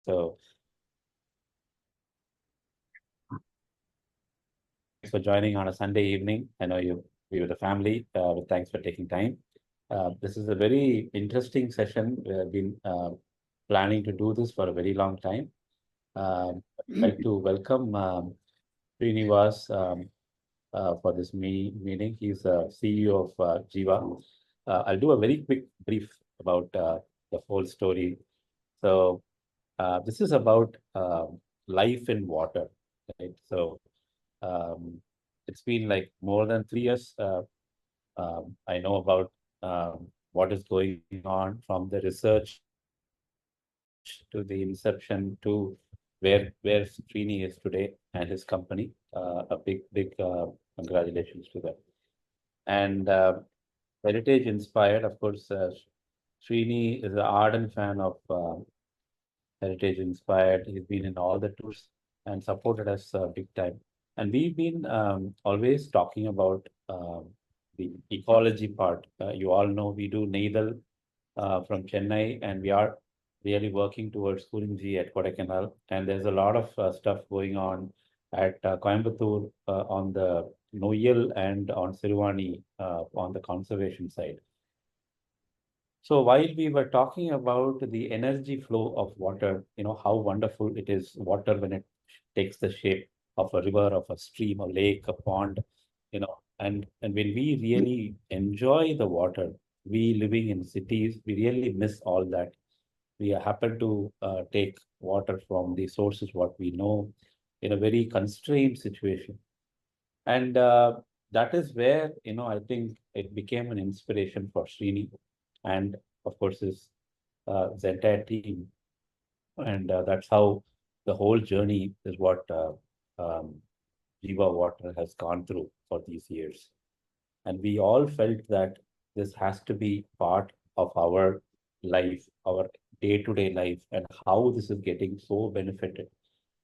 So thanks for joining on a Sunday evening. I know you with the family. Thanks for taking time. This is a very interesting session. We have been planning to do this for a very long time. I'd like to welcome Srinivas for this meeting. He's CEO of Jiva. I'll do a very quick brief about the whole story. So this is about life in water, right? So it's been like more than 3 years. I know about what is going on from the research to the inception to where Srini is today and his company. A big congratulations to them. And heritage inspired, of course. Srini is an ardent fan of heritage inspired. He's been in all the tours and supported us big time. And we've been always talking about the ecology part. You all know we do Neidal from Chennai, and we are really working towards Kurinji at Kodaikanal. And there's a lot of stuff going on at Coimbatore on the Noyal and on Siruvani on the conservation side. So while we were talking about the energy flow of water, how wonderful it is, water when it takes the shape of a river, of a stream, a lake, a pond, and when we really enjoy the water, we living in cities, we really miss all that. We happen to take water from the sources, what we know, in a very constrained situation. And that is where, I think it became an inspiration for Srini and of course his entire team. And that's how the whole journey is what Jiva Water has gone through for these years. And we all felt that this has to be part of our life, our day-to-day life, and how this is getting so benefited.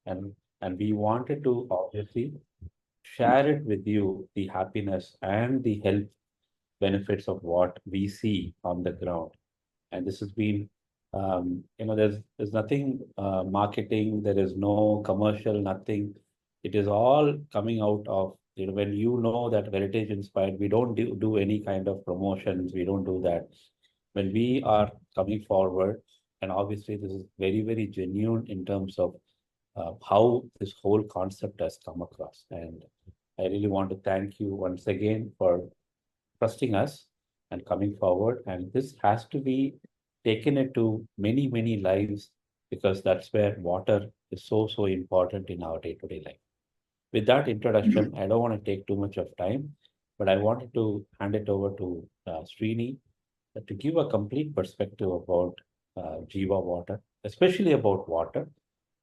And we wanted to obviously share it with you, the happiness and the health benefits of what we see on the ground. And this has been, there's nothing marketing, there is no commercial, nothing. It is all coming out of, when you know that heritage inspired, we don't do any kind of promotions, we don't do that. When we are coming forward, and obviously this is very, very genuine in terms of how this whole concept has come across. And I really want to thank you once again for trusting us and coming forward. And this has to be taken into many, many lives, because that's where water is so, so important in our day-to-day life. With that introduction, I don't want to take too much of time, but I wanted to hand it over to Srini to give a complete perspective about Jiva Water, especially about water.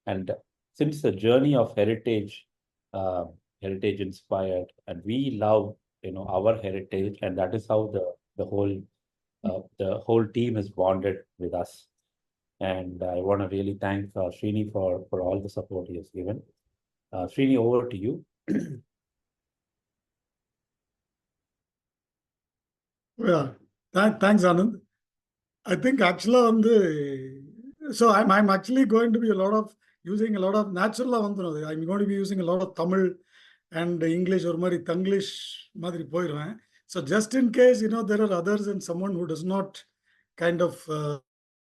And since the journey of heritage, heritage inspired, and we love, our heritage, and that is how the whole team is bonded with us. And I want to really thank Srini for all the support he has given. Srini, over to you. Yeah, thanks, Anand. I think actually so I'm actually going to be using a lot of natural. I'm going to be using a lot of Tamil and English or Tanglish madri poiruven. So just in case there are others and someone who does not kind of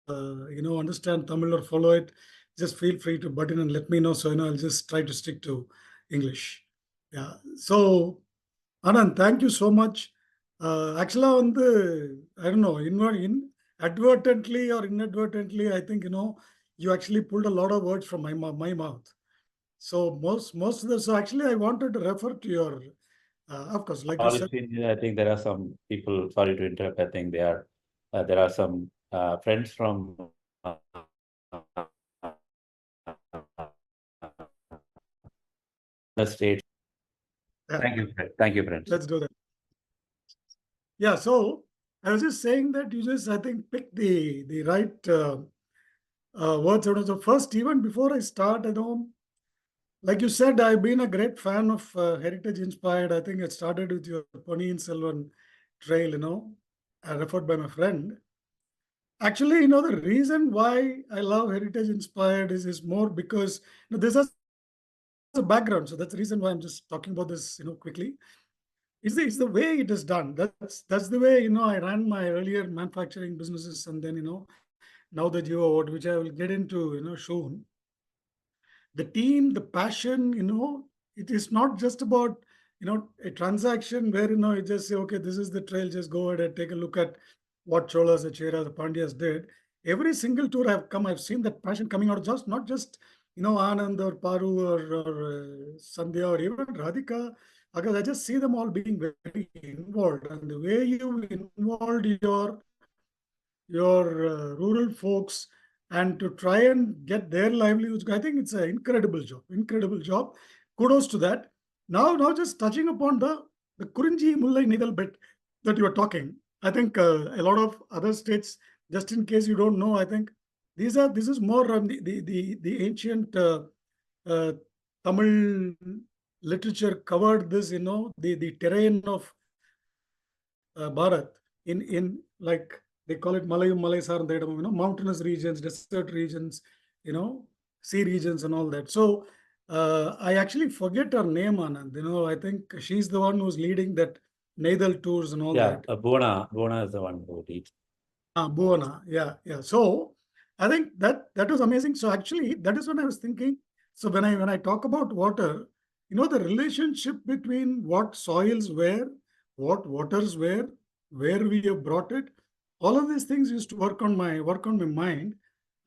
understand Tamil or follow it, just feel free to butt in and let me know. So I'll just try to stick to English. Yeah. So Anand, thank you so much. Actually, I don't know, advertently or inadvertently, I think you actually pulled a lot of words from my mouth. So most of the so actually I wanted to refer to your of course, like you said. I think there are some people, sorry to interrupt, I think there are some friends from the state. Thank you, friends. Let's do that. Yeah, so I was just saying that you just, I think, picked the right words out of the first. Even before I start, like you said, I've been a great fan of heritage inspired. I think it started with your Ponniyin Selvan trail, referred by my friend. Actually, the reason why I love heritage inspired is more because this has a background. So that's the reason why I'm just talking about this, quickly. It's the way it is done. That's the way, I ran my earlier manufacturing businesses, and then, now the Jiva Water, which I will get into, soon. The team, the passion, it is not just about, a transaction where, you just say, okay, this is the trail, just go ahead and take a look at what Cholas, the Cheras, the Pandyas did. Every single tour I've come, I've seen that passion coming out of just, not just, Anand or Paru or Sandhya or even Radhika, because I just see them all being very involved. And the way you involved your rural folks and to try and get their livelihoods. I think it's an incredible job. Incredible job. Kudos to that. Now just touching upon the Kurinji Mullai Nidal bit that you were talking. I think a lot of other states, just in case you don't know, I think this is more the ancient uh, Tamil literature covered this, the terrain of Bharat in like they call it Malayum, Malaysar, mountainous regions, desert regions, you know, sea regions and all that. So I actually forget her name, Anand. I think she's the one who's leading that Nathal tours and all Yeah, that. Bhuwana is the one who leads. Bhuwana, yeah. So I think that was amazing. So actually, that is when I was thinking. So when I talk about water, the relationship between what soils were, what waters were, where we have brought it, all of these things used to work on my mind.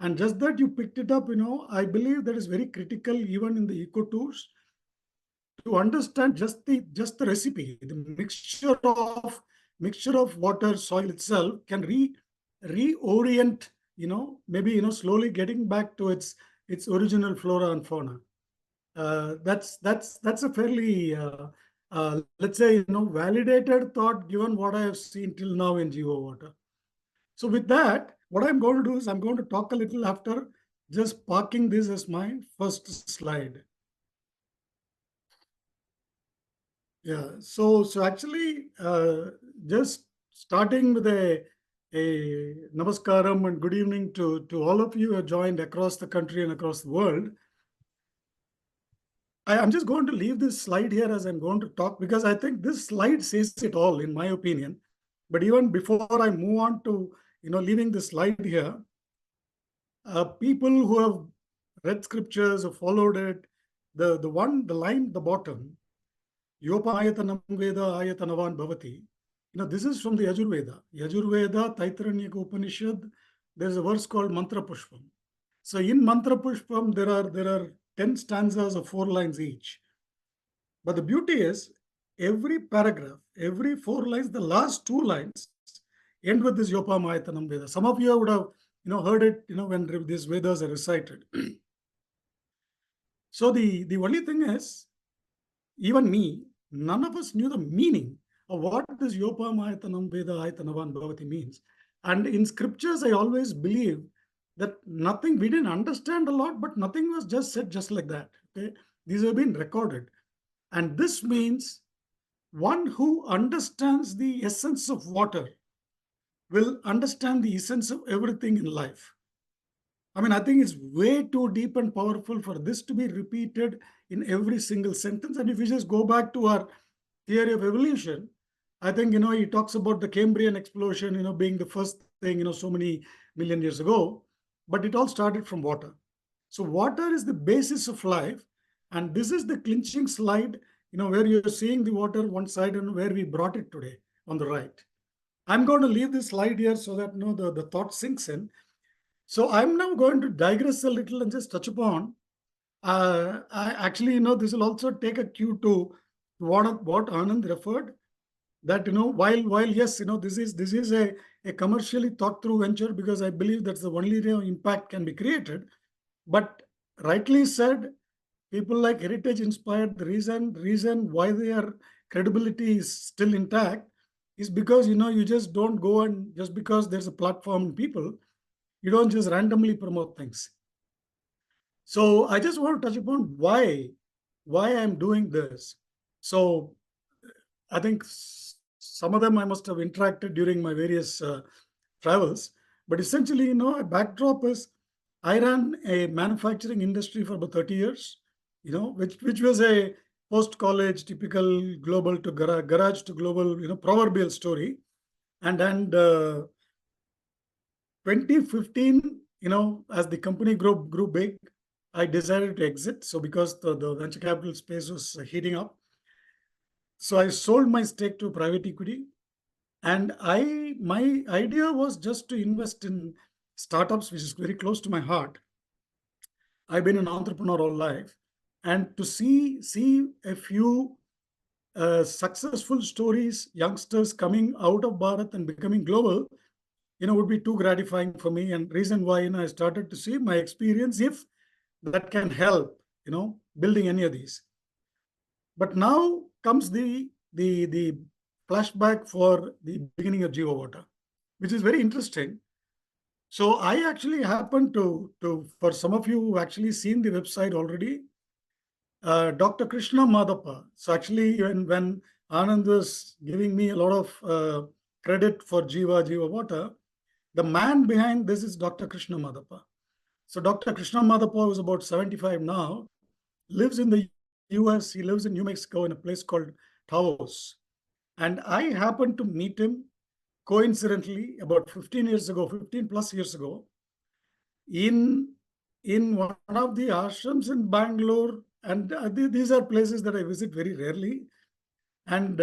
And just that you picked it up, I believe that is very critical even in the eco tours to understand just the recipe, the mixture of water, soil itself can reorient, maybe slowly getting back to its original flora and fauna. That's a fairly let's say validated thought given what I have seen till now in Jiva Water. So with that, what I'm going to do is I'm going to talk a little after just parking this as my first slide. Yeah. So actually, just starting with a namaskaram and good evening to all of you who have joined across the country and across the world. I'm just going to leave this slide here as I'm going to talk because I think this slide says it all, in my opinion. But even before I move on to leaving the slide here, people who have read scriptures or followed it, the line at the bottom, Yopayatanam Veda Ayatanavan Bhavati. This is from the Yajurveda. Yajurveda, Taittiriya Upanishad, there's a verse called Mantra Pushpam. So in Mantra Pushpam, there are 10 stanzas of 4 lines each. But the beauty is, every paragraph, every 4 lines, the last 2 lines end with this Yopamayatanam Veda. Some of you would have heard it, when these Vedas are recited. So the only thing is, even me, none of us knew the meaning of what this Yopamayatanam Veda Ayatanavan Bhavati means. And in scriptures, I always believe that we didn't understand a lot, but nothing was just said just like that. Okay, these have been recorded. And this means one who understands the essence of water will understand the essence of everything in life. I mean, I think it's way too deep and powerful for this to be repeated in every single sentence. And if you just go back to our theory of evolution, I think, he talks about the Cambrian explosion, being the first thing, so many million years ago, but it all started from water. So water is the basis of life. And this is the clinching slide, where you're seeing the water one side and where we brought it today on the right. I'm going to leave this slide here so that, the thought sinks in. So I'm now going to digress a little and just touch upon. I actually, this will also take a cue to what Anand referred. That while yes, this is a commercially thought through venture because I believe that's the only impact can be created. But rightly said, people like Heritage Inspired. The reason why their credibility is still intact is because you just don't go and just because there's a platform in people, you don't just randomly promote things. So I just want to touch upon why I'm doing this. So I think some of them I must have interacted during my various travels. But essentially, a backdrop is I ran a manufacturing industry for about 30 years, which was a post-college typical global to garage to global, proverbial story. And 2015, as the company grew big, I decided to exit. So because the venture capital space was heating up, so I sold my stake to private equity. And my idea was just to invest in startups, which is very close to my heart. I've been an entrepreneur all life, and to see a few successful stories, youngsters coming out of Bharat and becoming global, would be too gratifying for me. And reason why, I started to see my experience, if that can help, building any of these. But now comes the flashback for the beginning of Jiva Water, which is very interesting. So I actually happened to for some of you who actually seen the website already, Dr. Krishna Madhapa. So actually, when Anand was giving me a lot of credit for Jiva Water, the man behind this is Dr. Krishna Madhapa. So Dr. Krishna Madhapa was about 75 now, lives in the US. He lives in New Mexico in a place called Taos. And I happened to meet him coincidentally about 15 plus years ago, in one of the ashrams in Bangalore. And these are places that I visit very rarely. And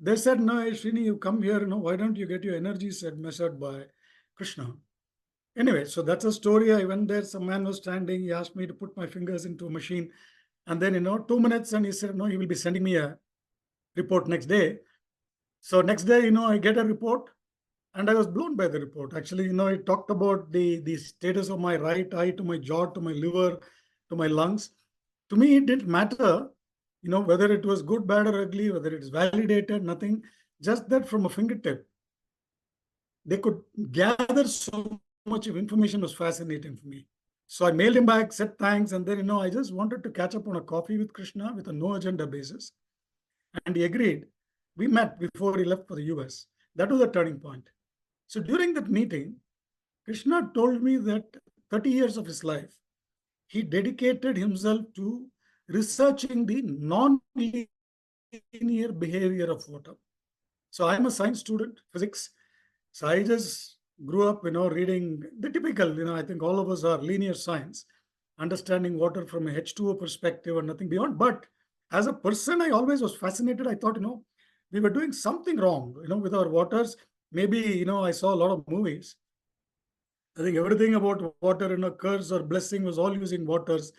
they said, no, Srini, you come here, why don't you get your energy measured by Krishna? Anyway, so that's a story. I went there, some man was standing, he asked me to put my fingers into a machine. And then, 2 minutes, and he said, no, he will be sending me a report next day. So next day, I get a report, and I was blown by the report. Actually, it talked about the status of my right eye, to my jaw, to my liver, to my lungs. To me, it didn't matter, whether it was good, bad, or ugly, whether it's validated, nothing. Just that from a fingertip, they could gather so much of information was fascinating for me. So I mailed him back, said thanks, and then, I just wanted to catch up on a coffee with Krishna with a no agenda basis. And he agreed. We met before he left for the US. That was a turning point. So during that meeting, Krishna told me that 30 years of his life, he dedicated himself to researching the non-linear behavior of water. So I'm a science student, physics. So I just grew up, reading the typical, I think all of us are linear science, understanding water from a H2O perspective and nothing beyond. But as a person, I always was fascinated. I thought, we were doing something wrong, with our waters. Maybe, I saw a lot of movies. I think everything about water, curse or blessing was all using waters.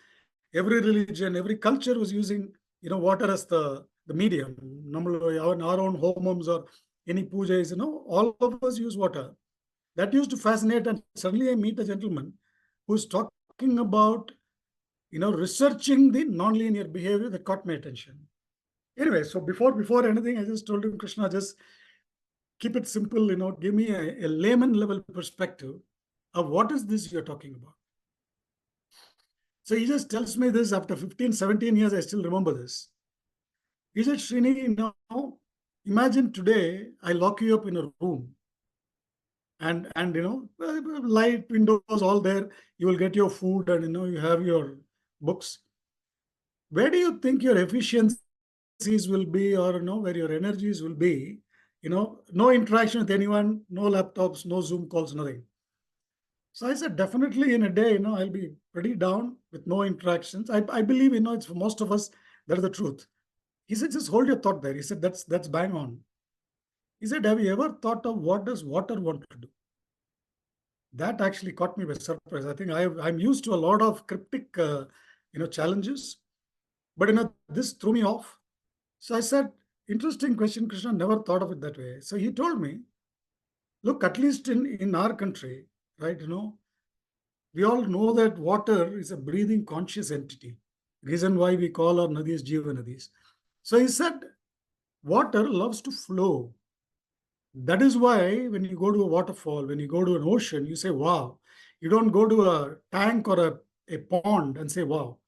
Every religion, every culture was using, water as the medium. Our own homes or any pujas, all of us use water. That used to fascinate. And suddenly I meet a gentleman who's talking about, researching the nonlinear behavior that caught my attention. Anyway, so before anything, I just told him, Krishna, just keep it simple, give me a layman level perspective of what is this you're talking about. So he just tells me this after 15, 17 years, I still remember this. He said, Srini, imagine today I lock you up in a room, and light, windows, all there. You will get your food, and you have your books. Where do you think your efficiencies will be, or where your energies will be? No interaction with anyone, no laptops, no Zoom calls, nothing. So I said, definitely in a day, I'll be pretty down with no interactions. I believe, it's for most of us, that is the truth. He said, just hold your thought there. He said, that's bang on. He said, have you ever thought of what does water want to do? That actually caught me by surprise. I think I'm used to a lot of cryptic, challenges, but this threw me off. So I said, interesting question, Krishna. Never thought of it that way. So he told me, look, at least in our country, right? We all know that water is a breathing conscious entity. Reason why we call our nadis Jiva Nadis. So he said, water loves to flow. That is why when you go to a waterfall, when you go to an ocean, you say, wow. You don't go to a tank or a pond and say, wow,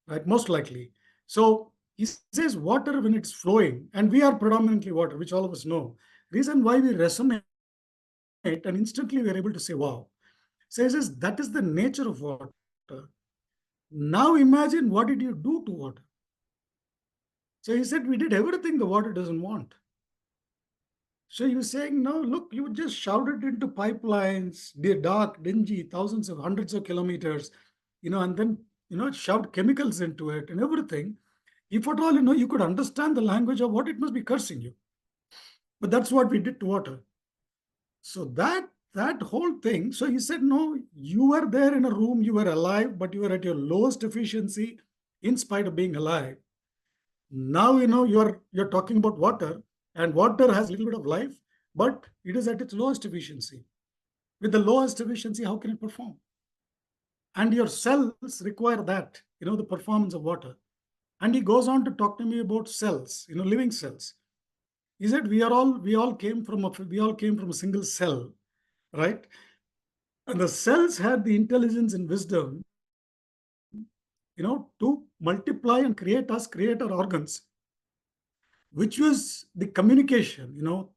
right? Most likely. So he says water when it's flowing, and we are predominantly water, which all of us know. Reason why we resonate and instantly we are able to say, wow. So he says, that is the nature of water. Now imagine, what did you do to water? So he said, we did everything the water doesn't want. So he was saying, no, look, you just shout it into pipelines, they're dark, dingy, thousands of hundreds of kilometers, and then, shout chemicals into it and everything. If at all, you could understand the language of what it must be cursing you. But that's what we did to water. So that whole thing. So he said, no, you were there in a room, you were alive, but you were at your lowest efficiency in spite of being alive. Now you're talking about water, and water has a little bit of life, but it is at its lowest efficiency. With the lowest efficiency, how can it perform? And your cells require that, the performance of water. And he goes on to talk to me about cells, living cells. He said we all came from a single cell, right? And the cells had the intelligence and wisdom, to multiply and create our organs, which was the communication,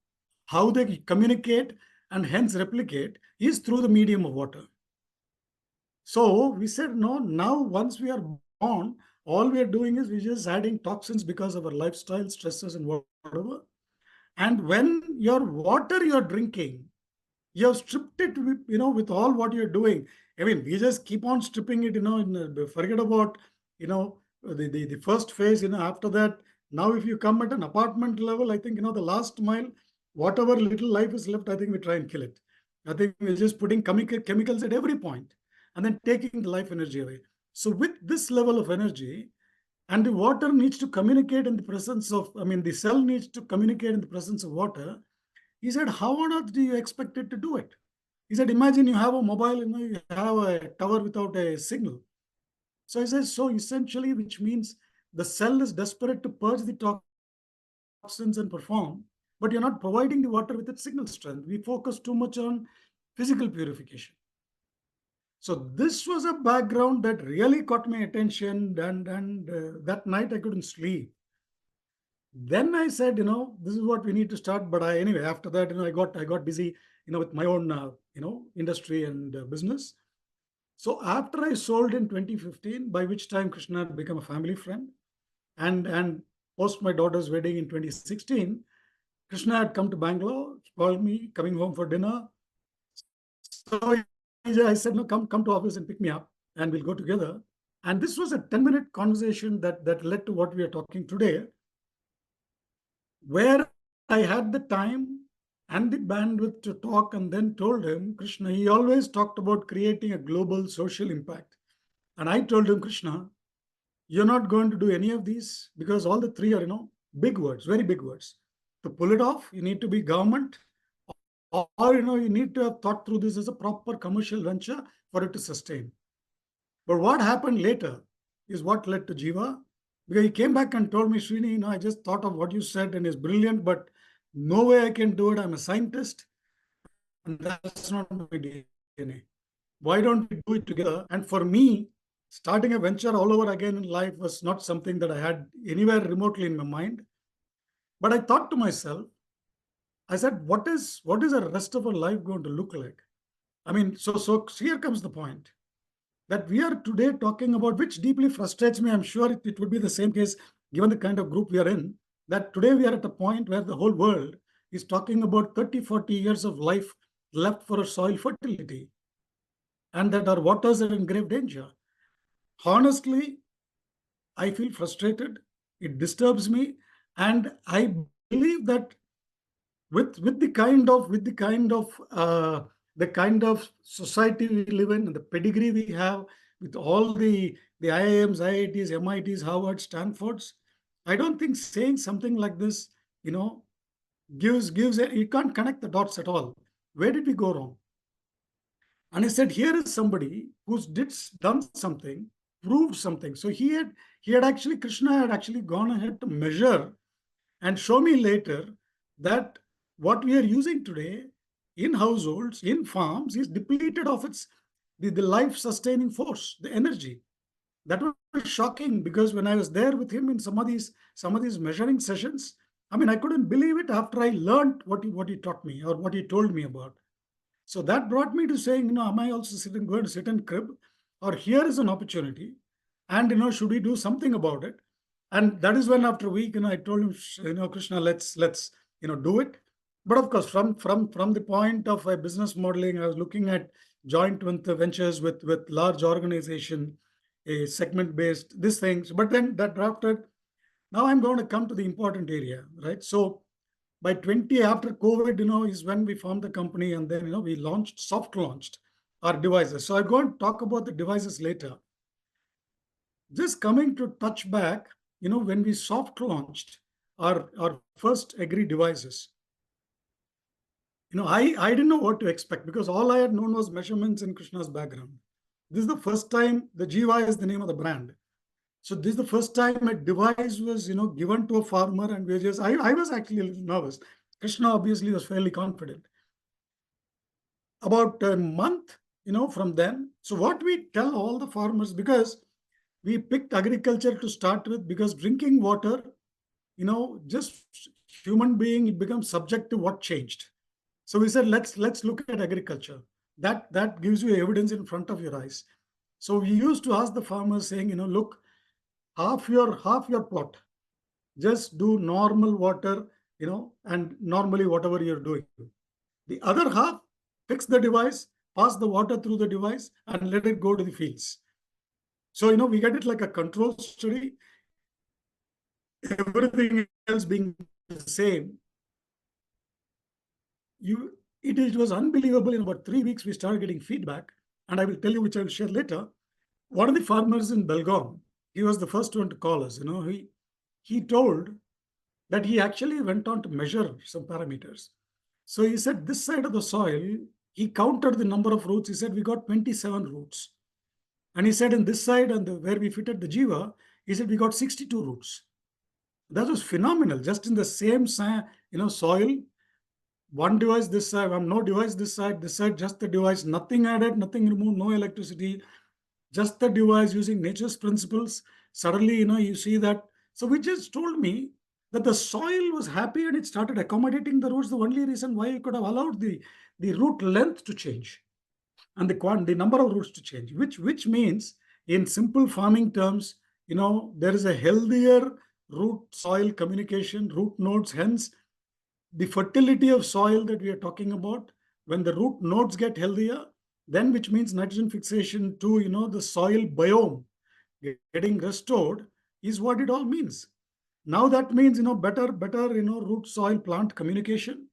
how they communicate and hence replicate is through the medium of water. So we said, no, now once we are born, all we are doing is we're just adding toxins because of our lifestyle, stresses, and whatever. And when your water you're drinking, you have stripped it with all what you're doing. I mean, we just keep on stripping it, forget about, the first phase, after that. Now, if you come at an apartment level, I think, the last mile, whatever little life is left, I think we try and kill it. I think we're just putting chemicals at every point and then taking the life energy away. So with this level of energy, and the water needs to communicate in the presence of, the cell needs to communicate in the presence of water. He said, how on earth do you expect it to do it? He said, imagine you have a mobile, you have a tower without a signal. So he says, so essentially, which means the cell is desperate to purge the toxins and perform, but you're not providing the water with its signal strength. We focus too much on physical purification. So this was a background that really caught my attention, and that night I couldn't sleep. Then I said, this is what we need to start. But anyway, after that, I got busy, with my own, industry and business. So after I sold in 2015, by which time Krishna had become a family friend, and post my daughter's wedding in 2016, Krishna had come to Bangalore, called me, coming home for dinner. So I said, no, come to office and pick me up, and we'll go together. And this was a 10-minute conversation that led to what we are talking today, where I had the time and the bandwidth to talk, and then told him, Krishna, he always talked about creating a global social impact. And I told him, Krishna, you're not going to do any of these because all the three are, big words, very big words. To pull it off, you need to be government, or, you need to have thought through this as a proper commercial venture for it to sustain. But what happened later is what led to Jiva. Because he came back and told me, Srini, I just thought of what you said and it's brilliant, but no way I can do it. I'm a scientist, and that's not my DNA. Why don't we do it together? And for me, starting a venture all over again in life was not something that I had anywhere remotely in my mind. But I thought to myself, I said, what is the rest of our life going to look like? So here comes the point that we are today talking about, which deeply frustrates me. I'm sure it would be the same case given the kind of group we are in, that today we are at a point where the whole world is talking about 30, 40 years of life left for soil fertility, and that our waters are in grave danger. Honestly, I feel frustrated. It disturbs me. And I believe that with the kind of society we live in and the pedigree we have, with all the IIMs, IITs, MITs, Harvard, Stanfords, I don't think saying something like this, you can't connect the dots at all. Where did we go wrong? And I said, here is somebody who's done something, proved something. So Krishna had actually gone ahead to measure and show me later that what we are using today in households, in farms, is depleted of the life-sustaining force, the energy. That was shocking, because when I was there with him in some of these measuring sessions, I couldn't believe it after I learned what he taught me or what he told me about. So that brought me to saying, am I also going to sit and crib, or here is an opportunity, and should we do something about it? And that is when, after a week, I told him, Krishna, let's do it. But of course, from the point of a business modeling, I was looking at joint ventures with large organization, a segment based these things. But then that drafted. Now I'm going to come to the important area, right? So by 20 after COVID, is when we formed the company, and then we soft launched our devices. So I'm going to talk about the devices later. Just coming to touch back, when we soft launched our first agri devices, I didn't know what to expect, because all I had known was measurements in Krishna's background. This is the first time. The Jiva is the name of the brand. So this is the first time a device was, given to a farmer, and I was actually a little nervous. Krishna obviously was fairly confident. About a month, from then. So what we tell all the farmers, because we picked agriculture to start with, because drinking water, just human being, it becomes subject to what changed. So we said, let's look at agriculture. That gives you evidence in front of your eyes. So we used to ask the farmers saying, look, half your plot, just do normal water, and normally whatever you're doing. The other half, fix the device, pass the water through the device, and let it go to the fields. So, we get it like a control study, everything else being the same. It was unbelievable. In about 3 weeks, we started getting feedback, and I will tell you, which I will share later. One of the farmers in Belgaum, he was the first one to call us. He told that he actually went on to measure some parameters. So he said, this side of the soil, he counted the number of roots. He said, we got 27 roots. And he said, in this side, and where we fitted the Jiva, he said, we got 62 roots. That was phenomenal. Just in the same soil, one device this side, no device this side, just the device, nothing added, nothing removed, no electricity, just the device using nature's principles. Suddenly, you see that. So which just told me that the soil was happy, and it started accommodating the roots. The only reason why you could have allowed the root length to change, and the number of roots to change, which means, in simple farming terms, there is a healthier root soil communication, root nodes. Hence, the fertility of soil that we are talking about, when the root nodes get healthier, then which means nitrogen fixation to, the soil biome getting restored, is what it all means. Now that means, better, root soil plant communication.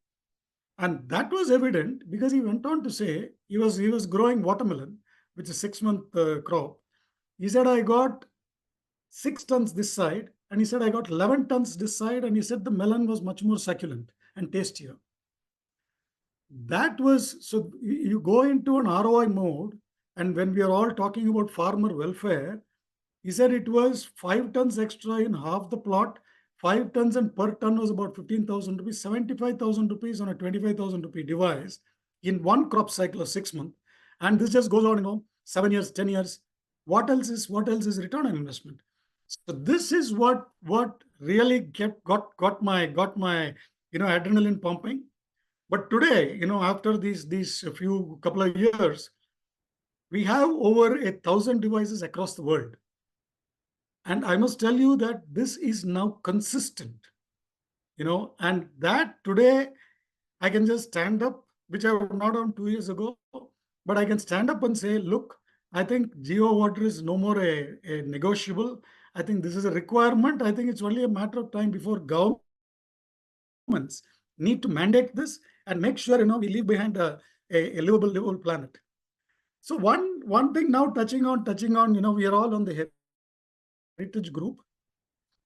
And that was evident, because he went on to say he was growing watermelon, which is 6-month crop. He said, I got 6 tons this side, and he said, I got 11 tons this side, and he said the melon was much more succulent and tastier. That was, so you go into an ROI mode, and when we are all talking about farmer welfare, he said it was 5 tons extra in half the plot. 5 tons, and per ton was about 15,000 rupees, 75,000 rupees on a 25,000 rupee device in one crop cycle of 6 months. And this just goes on, 7 years, 10 years. What else is return on investment? So this is what really got my adrenaline pumping. But today, after these few couple of years, we have over 1,000 devices across the world. And I must tell you that this is now consistent, and that today I can just stand up, which I would not done 2 years ago, but I can stand up and say, look, I think Jiva Water is no more a negotiable. I think this is a requirement. I think it's only a matter of time before governments need to mandate this and make sure, we leave behind a livable planet. So one thing now, touching on, we are all on the heritage group.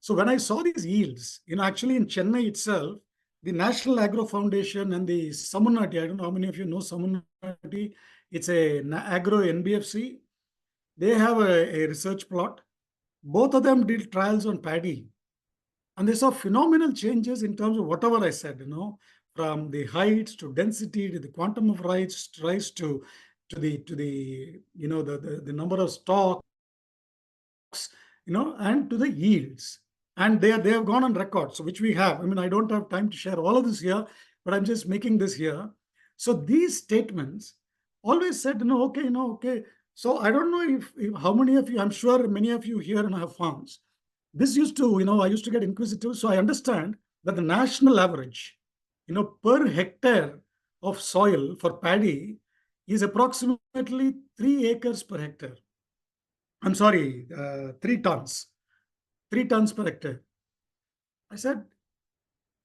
So when I saw these yields, actually in Chennai itself, the National Agro Foundation and the Samunati, I don't know how many of you know Samunati, it's a agro NBFC. They have a research plot. Both of them did trials on paddy. And they saw phenomenal changes in terms of whatever I said, from the heights to density to the quantum of rise to the number of stalks, and to the yields. And they have gone on record, so which we have. I mean, I don't have time to share all of this here, but I'm just making this here. So these statements always said, okay. So I don't know if how many of you, I'm sure many of you here have farms. This used to, I used to get inquisitive. So I understand that the national average, per hectare of soil for paddy is approximately 3 acres per hectare. I'm sorry, 3 tons per hectare. I said,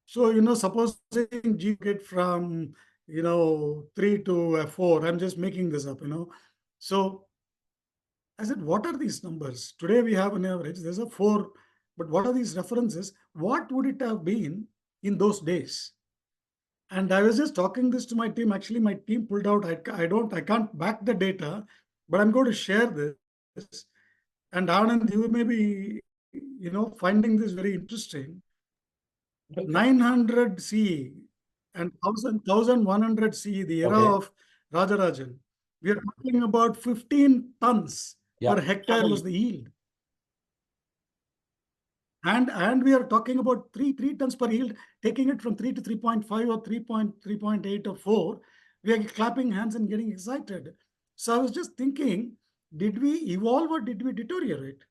so, supposing G get from, 3 to 4, I'm just making this up. So I said, what are these numbers? Today we have an average, there's a 4, but what are these references? What would it have been in those days? And I was just talking this to my team. Actually, my team pulled out, I can't back the data, but I'm going to share this. And Anand, you may be, finding this very interesting. 900 CE and 1100 CE, the era of Rajarajan, we are talking about 15 tons per hectare was the yield. And we are talking about 3 tons per yield, taking it from 3 to 3.5 or 3.8 or 4. We are clapping hands and getting excited. So I was just thinking, did we evolve or did we deteriorate?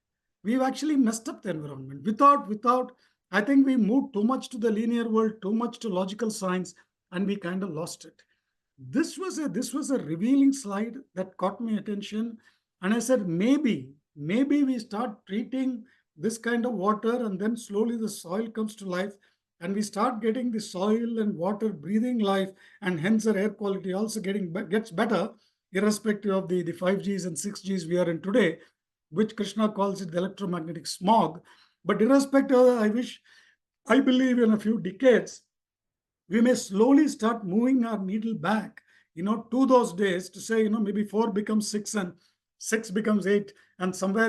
We've actually messed up the environment. Without, I think we moved too much to the linear world, too much to logical science, and we kind of lost it. This was a revealing slide that caught my attention. And I said, maybe we start treating this kind of water, and then slowly the soil comes to life, and we start getting the soil and water breathing life, and hence our air quality also gets better, irrespective of the 5Gs and 6Gs we are in today, which Krishna calls it the electromagnetic smog. But irrespective of that, I believe in a few decades, we may slowly start moving our needle back, to those days, to say, maybe 4 becomes 6 and 6 becomes 8, and somewhere,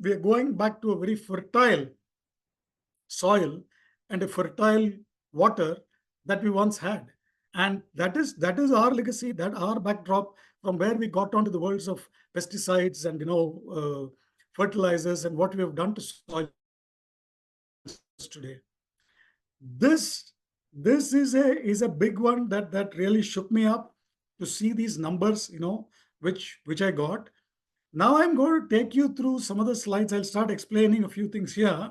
we are going back to a very fertile soil and a fertile water that we once had. And that is our legacy, that our backdrop from where we got onto the worlds of pesticides and, fertilizers and what we have done to soil today. This is a big one that really shook me up to see these numbers, which I got. Now I'm going to take you through some of the slides. I'll start explaining a few things here.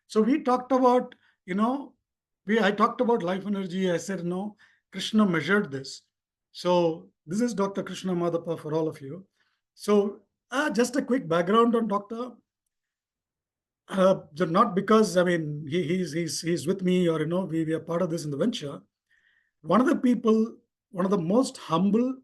So we talked about, I talked about life energy. I said, Krishna measured this. So this is Dr. Krishna Madhapa for all of you. So just a quick background on Dr. Not because, he's with me, or, we are part of this in the venture. One of the most humble,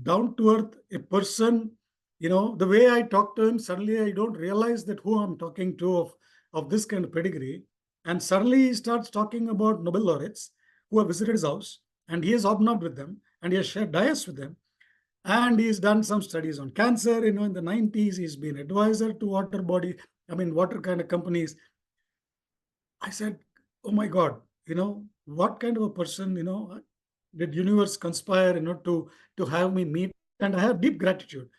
down to earth, a person, the way I talk to him, suddenly I don't realize that who I'm talking to of this kind of pedigree. And suddenly he starts talking about Nobel laureates who have visited his house, and he has hobnobbed with them, and he has shared diets with them. And he's done some studies on cancer. In the 90s, he's been advisor to water kind of companies. I said, oh my God, what kind of a person, did universe conspire, to have me meet? And I have deep gratitude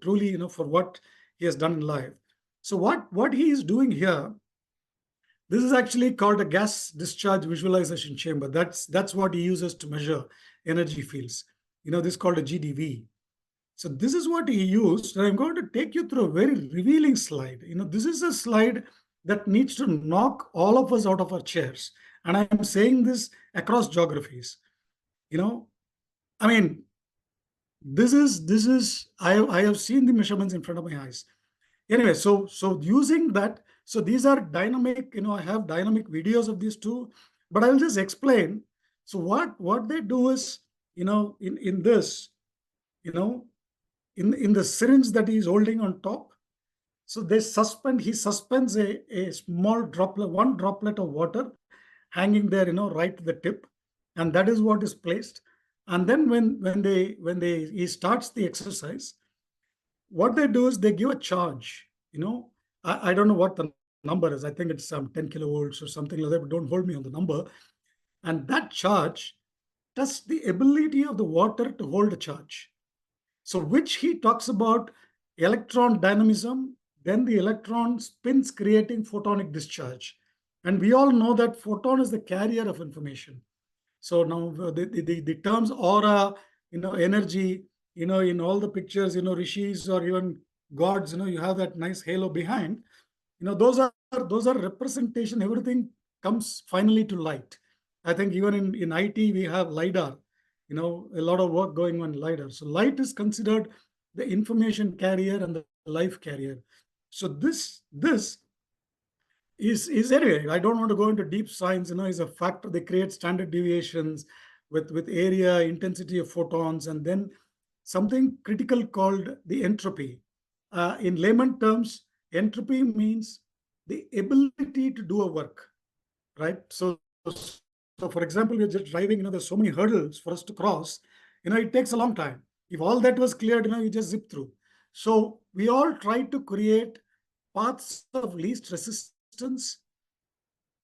truly, for what he has done in life. So what he is doing here, this is actually called a gas discharge visualization chamber. That's what he uses to measure energy fields. This is called a GDV. So this is what he used. And I'm going to take you through a very revealing slide. This is a slide that needs to knock all of us out of our chairs. And I'm saying this across geographies. This is I have seen the measurements in front of my eyes. Anyway, so using that, so these are dynamic, I have dynamic videos of these two, but I'll just explain. So what they do is, in this, in the syringe that he's holding on top, so he suspends a small droplet, one droplet of water hanging there, right to the tip, and that is what is placed. And then when he starts the exercise, what they do is they give a charge. I don't know what the number is. I think it's some 10 kilovolts or something like that, but don't hold me on the number. And that charge tests the ability of the water to hold a charge. So which he talks about electron dynamism, then the electron spins creating photonic discharge. And we all know that photon is the carrier of information. So now the terms aura, energy, in all the pictures, rishis or even gods, you have that nice halo behind. Those are representation. Everything comes finally to light. I think even in IT we have LiDAR, a lot of work going on in LiDAR. So light is considered the information carrier and the life carrier. So this is anyway, I don't want to go into deep science, is a factor. They create standard deviations with area, intensity of photons, and then something critical called the entropy. In layman terms, entropy means the ability to do a work, right? So for example, we're just driving, there's so many hurdles for us to cross, it takes a long time. If all that was cleared, you just zip through. So we all try to create paths of least resistance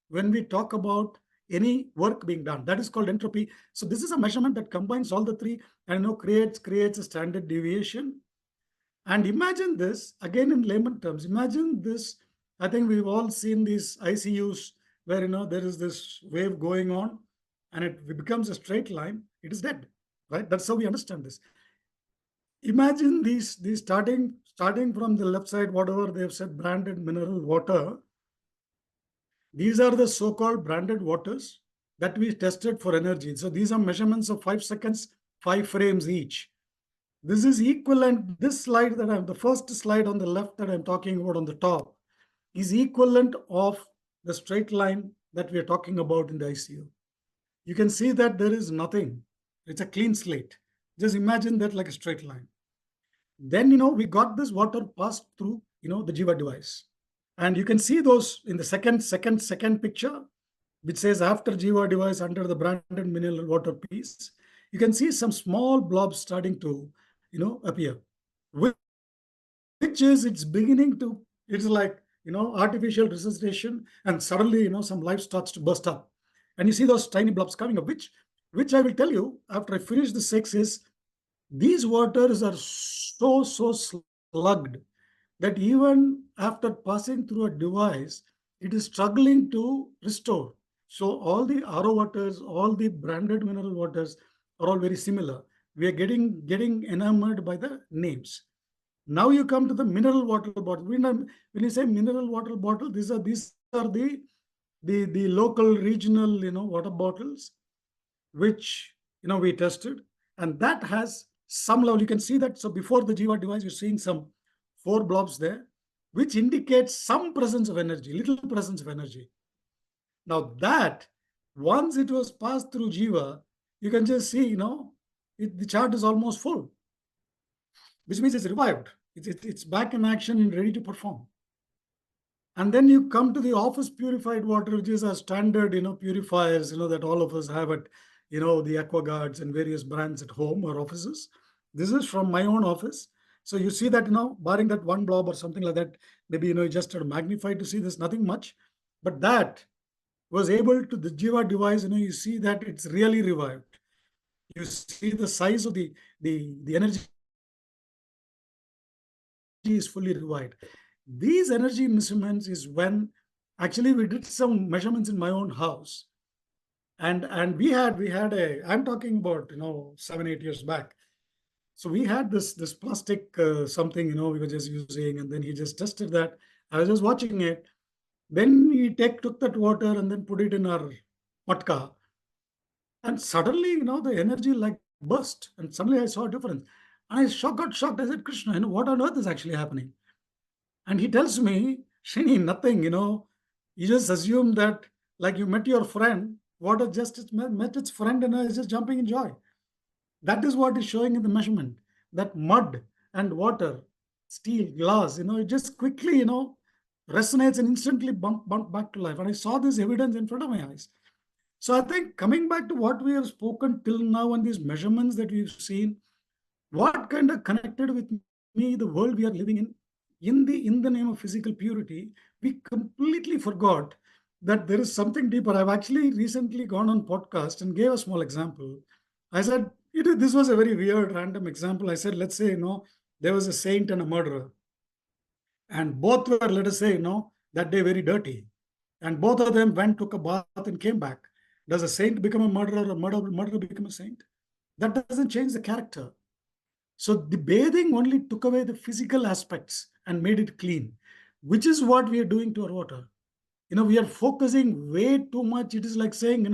when we talk about any work being done. That is called entropy. So this is a measurement that combines all the three and creates a standard deviation. And imagine this, again in layman terms, imagine this. I think we've all seen these ICUs where there is this wave going on and it becomes a straight line, it is dead, right? That's how we understand this. Imagine these starting from the left side, whatever they've said, branded mineral water. These are the so-called branded waters that we tested for energy. So these are measurements of 5 seconds, 5 frames each. This is equivalent, this slide the first slide on the left that I'm talking about on the top is equivalent of the straight line that we are talking about in the ICU. You can see that there is nothing. It's a clean slate. Just imagine that like a straight line. Then, we got this water passed through, the Jiva device. And you can see those in the second picture, which says after Jiva device under the branded mineral water piece, you can see some small blobs starting to, appear, which is it's beginning to, it's like, artificial resuscitation, and suddenly, some life starts to burst up. And you see those tiny blobs coming up, which I will tell you after I finish the 6 is these waters are so slugged that even after passing through a device, it is struggling to restore. So all the RO waters, all the branded mineral waters are all very similar. We are getting enamored by the names. Now you come to the mineral water bottle. When you say mineral water bottle, these are the local regional water bottles, which we tested, and that has some level. You can see that. So before the Jiva device, you're seeing some 4 blobs there, which indicates some presence of energy, little presence of energy. Now that once it was passed through Jiva, you can just see, the chart is almost full, which means it's revived. It's back in action and ready to perform. And then you come to the office purified water, which is a standard, purifiers, that all of us have at, the AquaGuards and various brands at home or offices. This is from my own office. So you see that, barring that one blob or something like that, maybe, you just magnify to see there's nothing much, but that was able to, the Jiva device, you see that it's really revived. You see the size of the energy is fully revived. These energy measurements is when actually we did some measurements in my own house. And we had I'm talking about, 7-8 years back. So we had this plastic something, we were just using, and then he just tested that. I was just watching it. Then he took that water and then put it in our matka. And suddenly, the energy like burst. And suddenly I saw a difference. And I got shocked. I said, Krishna, what on earth is actually happening? And he tells me, Srini, nothing, you just assume that like you met your friend, water just met its friend and is just jumping in joy. That is what is showing in the measurement, that mud and water, steel, glass, it just quickly, resonates and instantly bump back to life. And I saw this evidence in front of my eyes. So I think coming back to what we have spoken till now and these measurements that we've seen, what kind of connected with me, the world we are living in the name of physical purity, we completely forgot that there is something deeper. I've actually recently gone on podcast and gave a small example. I said, this was a very weird, random example. I said, let's say, there was a saint and a murderer. And both were, let us say, that day very dirty. And both of them went, took a bath and came back. Does a saint become a murderer or murderer become a saint? That doesn't change the character. So the bathing only took away the physical aspects and made it clean, which is what we are doing to our water. We are focusing way too much. It is like saying,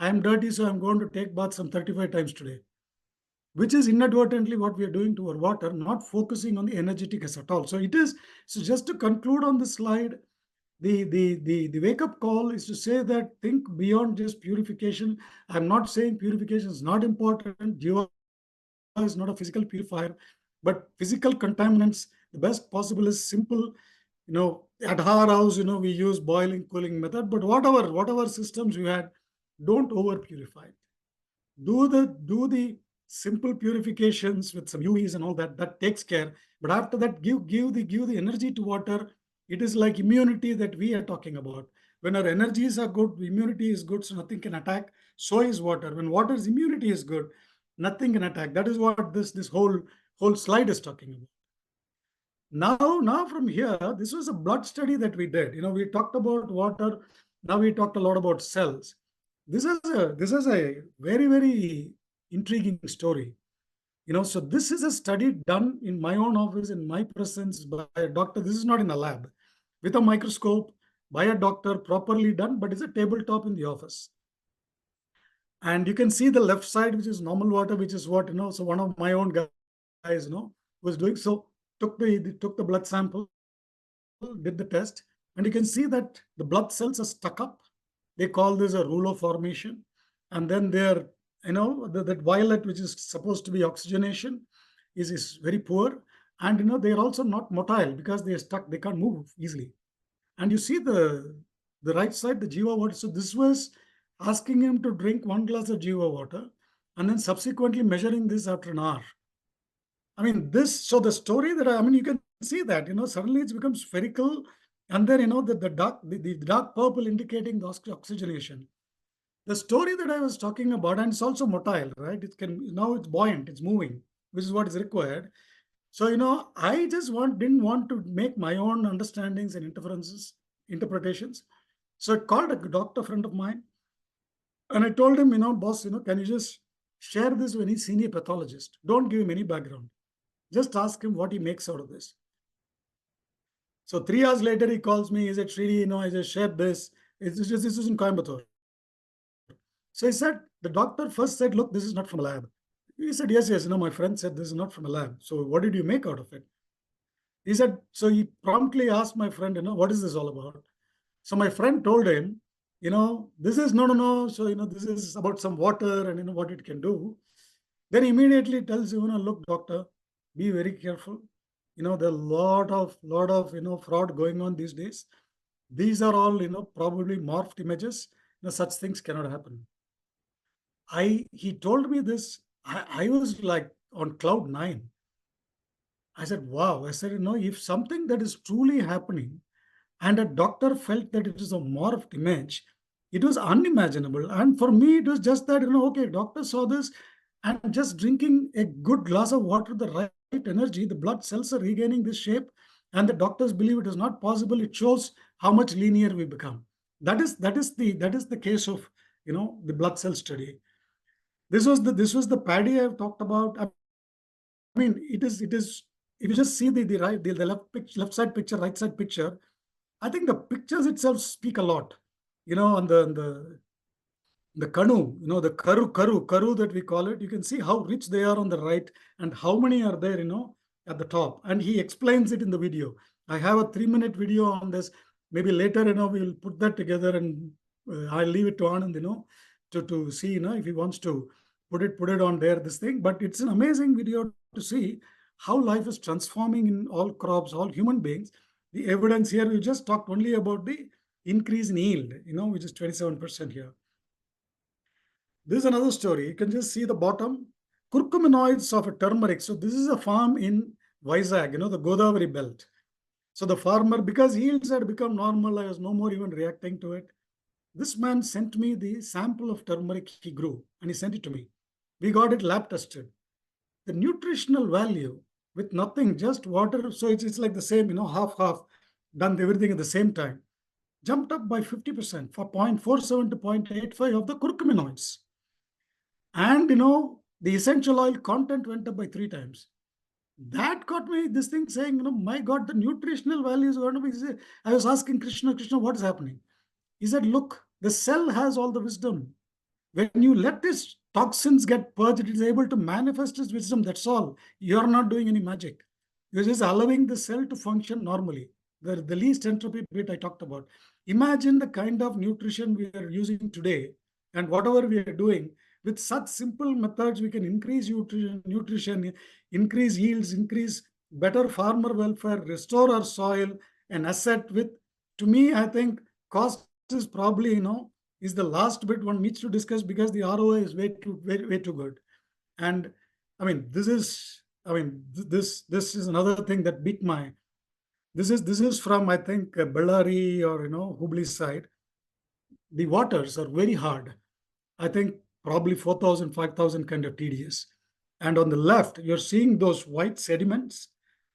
I am dirty, so I'm going to take bath some 35 times today, which is inadvertently what we are doing to our water, not focusing on the energetics at all. So just to conclude on the slide, the wake up call is to say that think beyond just purification. I'm not saying purification is not important. Jiva is not a physical purifier, but physical contaminants, the best possible is simple. At our house, we use boiling, cooling method, but whatever systems you had, don't over purify it. Do the simple purifications with some UVs and all that takes care. But after that, give the energy to water. It is like immunity that we are talking about. When our energies are good, immunity is good, so nothing can attack. So is water. When water's immunity is good, nothing can attack. That is what this whole slide is talking about. Now from here, this was a blood study that we did. We talked about water. Now we talked a lot about cells. This is a very, very intriguing story. So this is a study done in my own office, in my presence, by a doctor. This is not in a lab, with a microscope, by a doctor, properly done, but it's a tabletop in the office. And you can see the left side, which is normal water, which is what, so one of my own guys, was doing. So took the blood sample, did the test, and you can see that the blood cells are stuck up. They call this a rouleau formation. And then there, that violet, which is supposed to be oxygenation, is very poor. And they are also not motile because they are stuck, they can't move easily. And you see the right side, the Jiva water. So this was asking him to drink 1 glass of Jiva water and then subsequently measuring this after an hour. So the story you can see that, suddenly it becomes spherical, and then, the dark purple indicating the oxygenation. The story that I was talking about, and it's also motile, right? Now it's buoyant, it's moving, which is what is required. So, I just didn't want to make my own understandings and interpretations. So I called a doctor friend of mine, and I told him, boss, can you just share this with any senior pathologist? Don't give him any background. Just ask him what he makes out of this. So 3 hours later, he calls me. He said, Srini, I just shared this. This is in Coimbatore. So he said, the doctor first said, look, this is not from a lab. He said, yes, my friend said this is not from a lab. So what did you make out of it? He said, so he promptly asked my friend, what is this all about? So my friend told him, this is no. So, this is about some water and, what it can do. Then immediately tells you, look, doctor, be very careful. There are a lot of fraud going on these days. These are all, probably morphed images. Such things cannot happen. He told me this. I was like on cloud 9. I said, wow. I said, if something that is truly happening and a doctor felt that it is a morphed image, it was unimaginable. And for me, it was just that, okay, doctor saw this, and just drinking a good glass of water, the right energy, the blood cells are regaining this shape, and the doctors believe it is not possible. It shows how much linear we become. That is the case of the blood cell study. This was the paddy I've talked about. It is. If you just see the left side picture, right side picture, I think the pictures itself speak a lot. On the canoe, the karu that we call it, you can see how rich they are on the right and how many are there, at the top. And he explains it in the video. I have a 3-minute video on this. Maybe later, we'll put that together, and I'll leave it to Anand, to see, if he wants to put it on there, this thing. But it's an amazing video to see how life is transforming in all crops, all human beings. The evidence here, we just talked only about the increase in yield, which is 27% here. This is another story. You can just see the bottom. Curcuminoids of a turmeric. So this is a farm in Vizag, the Godavari belt. So the farmer, because yields had become normal, I was no more even reacting to it. This man sent me the sample of turmeric he grew, and he sent it to me. We got it lab tested. The nutritional value with nothing, just water. So it's like the same, half, done everything at the same time. jumped up by 50%, for 0.47 to 0.85 of the curcuminoids. And, the essential oil content went up by 3 times. That got me this thing saying, my God, the nutritional value is going to be. I was asking Krishna, what is happening? He said, look, the cell has all the wisdom. When you let these toxins get purged, it is able to manifest its wisdom. That's all. You're not doing any magic. You're just allowing the cell to function normally. The least entropy bit I talked about. Imagine the kind of nutrition we are using today and whatever we are doing. With such simple methods, we can increase nutrition, increase yields, increase better farmer welfare, restore our soil, and asset with, to me, I think cost is probably, is the last bit one needs to discuss, because the ROI is way too good. And I mean, this is another thing that beat my. This is from, I think, Bellary or Hubli side. The waters are very hard. I think probably 4,000, 5,000 kind of TDS. And on the left, you're seeing those white sediments.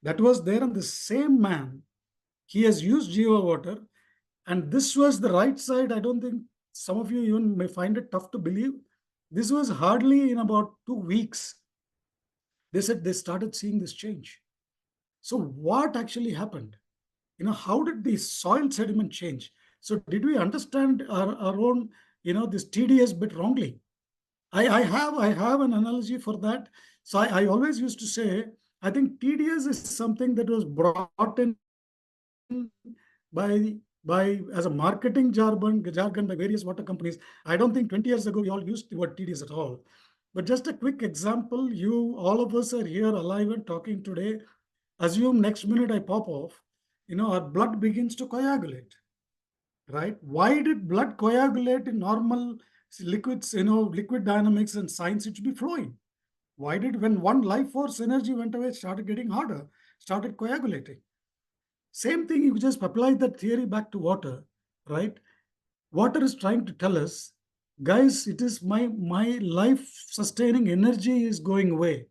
That was there on the same man. He has used Jiva Water. And this was the right side. I don't think some of you even may find it tough to believe. This was hardly in about 2 weeks. They said they started seeing this change. So what actually happened? How did the soil sediment change? So did we understand our own, this TDS bit wrongly? I have an analogy for that. So I always used to say, I think TDS is something that was brought in by as a marketing jargon by various water companies. I don't think 20 years ago we all used the word TDS at all. But just a quick example, all of us are here alive and talking today. Assume next minute I pop off, our blood begins to coagulate, right? Why did blood coagulate in normal liquids, liquid dynamics and science? It should be flowing. Why did, when one life force energy went away, it started getting harder, started coagulating? Same thing, you just apply that theory back to water, right? Water is trying to tell us, guys, it is my life sustaining energy is going away.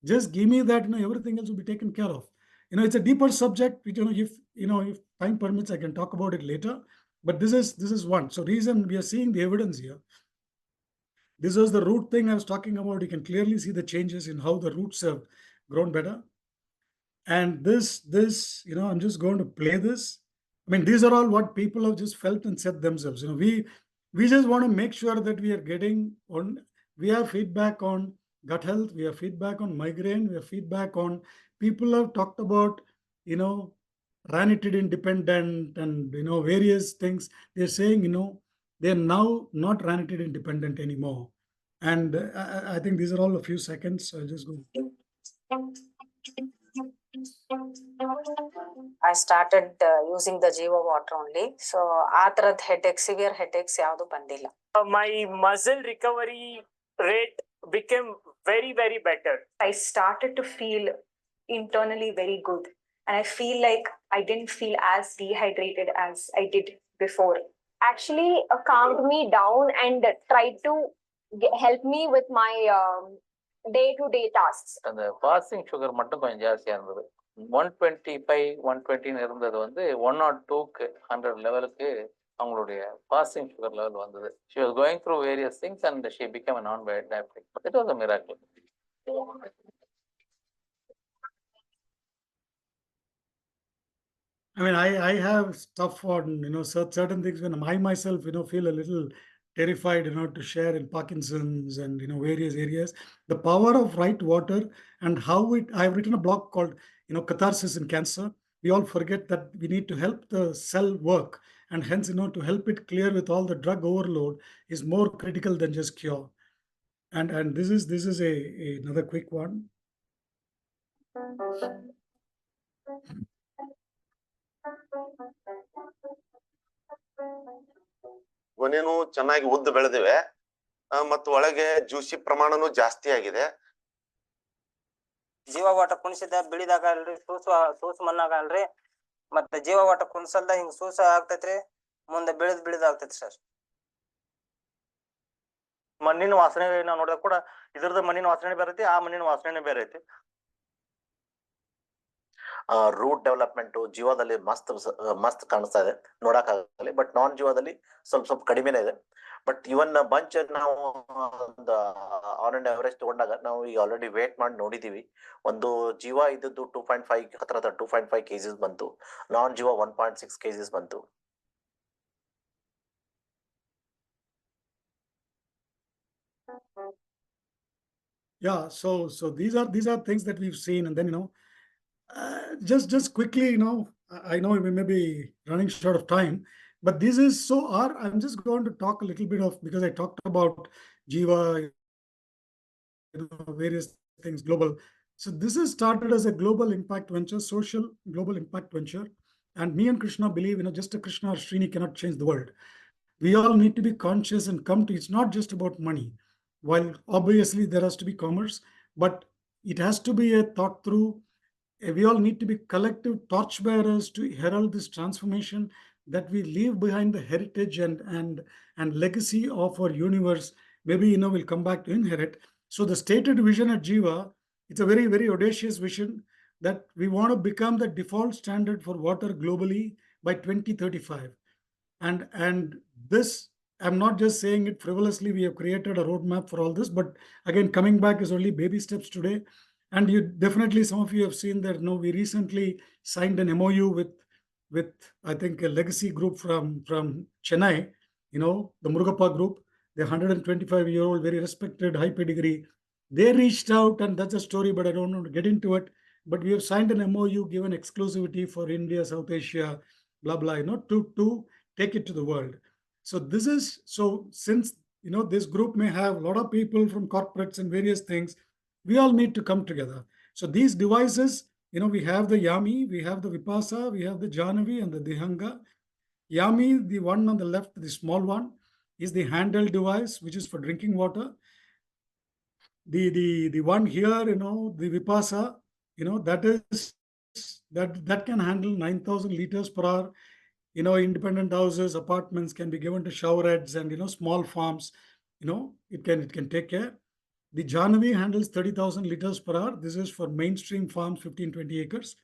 Just give me that, everything else will be taken care of. It's a deeper subject, which, if time permits, I can talk about it later. But this is one. So reason we are seeing the evidence here. This was the root thing I was talking about. You can clearly see the changes in how the roots have grown better. And this, I'm just going to play this. I mean, these are all what people have just felt and said themselves. We just want to make sure that we are getting on. We have feedback on gut health. We have feedback on migraine. We have feedback on, people have talked about, ranitidine dependent and, various things. They're saying, they're now not ranitidine dependent anymore. And I think these are all a few seconds. I'll just go. I started using the Jiva Water only. So, athrath headache, severe headaches, yavadu bandilla. My muscle recovery rate became very, very better. I started to feel internally very good. And I feel like I didn't feel as dehydrated as I did before. Actually, calmed me down and tried to help me with my day-to-day tasks. அந்த passing sugar மட்டும் கொஞ்சம் ஜாஸ்தியாக இருந்தது. 125, 120 இருந்தது வந்து 102க்கு 100 லெவலுக்கு அவங்களுடைய passing sugar level வந்தது. She was going through various things and she became a non-diabetic. It was a miracle. I mean, I have stuff on, certain things when I myself, feel a little terrified, to share in Parkinson's and, various areas. The power of right water and how I've written a blog called, Catharsis in Cancer. We all forget that we need to help the cell work. And hence, to help it clear with all the drug overload is more critical than just cure. And this is another quick one. ಗೊನೆನೂ ಚೆನ್ನಾಗಿ ಉದ್ದ ಬೆಳೆದಿವೆ ಮತ್ತು ಒಳಗೆ juicy ಪ್ರಮಾಣನೂ ಜಾಸ್ತಿ ಆಗಿದೆ. ಜೀವ ವಾಟ ಕುಣಿಸಿದ ಬಿಳಿದಾಗ ಅಲ್ರಿ sauce ಮಣ್ಣಾಗ ಅಲ್ರಿ ಮತ್ತೆ ಜೀವ ವಾಟ ಕುಣಿಸಲ್ದ ಹಿಂಗ್ ಸೂಸ ಆಗ್ತೈತ್ರಿ ಮುಂದೆ ಬಿಳಿದಾಗ್ತೈತಿ ಸರ್. ಮಣ್ಣಿನ ವಾಸನೆ ನಾವು ನೋಡಿದಾಗ ಕೂಡ ಇದ್ರದ್ದು ಮಣ್ಣಿನ ವಾಸನೆ ಬೇರೆ ಐತಿ, ಆ ಮಣ್ಣಿನ ವಾಸನೆ ಬೇರೆ ಐತಿ. ರೂಟ್ ಡೆವಲಪ್ಮೆಂಟ್ ಜೀವದಲ್ಲಿ ಮಸ್ತ್ ಕಾಣಿಸ್ತಾ ಇದೆ ನೋಡಕ್ಕಾಗಲಿ, ಬಟ್ ನಾನ್ ಜೀವದಲ್ಲಿ ಸ್ವಲ್ಪ ಕಡಿಮೆನೇ ಇದೆ. ಬಟ್ ಇವನ್ ಬಂಚ್ ನಾವು ಆನ್ ಅಂಡ್ ಅವರೇಜ್ ತಗೊಂಡಾಗ ನಾವು ಈಗ ಆಲ್ರೆಡಿ ವೇಟ್ ಮಾಡಿ ನೋಡಿದೀವಿ. ಒಂದು ಜೀವ ಇದ್ದದ್ದು 2.5 ಹತ್ರ 2.5 kgs ಬಂತು, ನಾನ್ ಜೀವ 1.6 kgs ಬಂತು. Yeah, so these are things that we've seen, and then just quickly, I know we may be running short of time, but this is I'm just going to talk a little bit of, because I talked about Jiva, various things global. So this is started as a global impact venture, social global impact venture, and me and Krishna believe just a Krishna or Srini cannot change the world. We all need to be conscious and come to, it's not just about money. While obviously there has to be commerce, but it has to be a thought through. We all need to be collective torchbearers to herald this transformation, that we leave behind the heritage and legacy of our universe. Maybe we'll come back to inherit. So the stated vision at Jiva, it's a very, very audacious vision, that we want to become the default standard for water globally by 2035. And this, I'm not just saying it frivolously, we have created a roadmap for all this, but again, coming back is only baby steps today. And you definitely, some of you have seen that, we recently signed an MOU with I think a legacy group from Chennai, the Murugappa group. They're 125-year-old, very respected, high pedigree. They reached out, and that's a story, but I don't want to get into it. But we have signed an MOU, given exclusivity for India, South Asia, blah, blah, to take it to the world. So this is, since, this group may have a lot of people from corporates and various things, we all need to come together. So these devices, we have the Yami, we have the Vipasa, we have the Janavi and the Dihanga. Yami, the one on the left, the small one, is the handheld device, which is for drinking water. The one here, the Vipasa, that can handle 9,000 liters per hour. Independent houses, apartments can be given to showerheads and, small farms, it can take care. The Janavi handles 30,000 liters per hour. This is for mainstream farms, 15, 20 acres.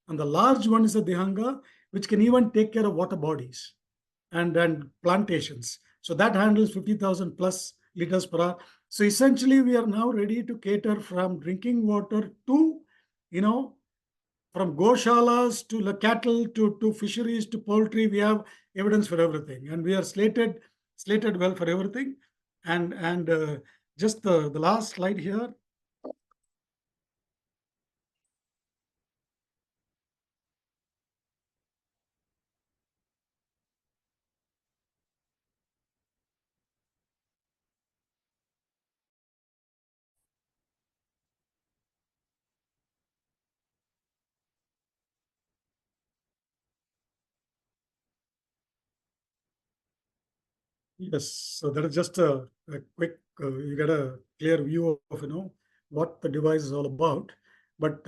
And the large one is a Dihanga, which can even take care of water bodies and plantations. So that handles 50,000 plus liters per hour. So essentially, we are now ready to cater from drinking water to, from goshalas to the cattle to fisheries to poultry. We have evidence for everything, and we are slated well for everything. And just the last slide here. Yes, so that is just a quick, you get a clear view of, what the device is all about. But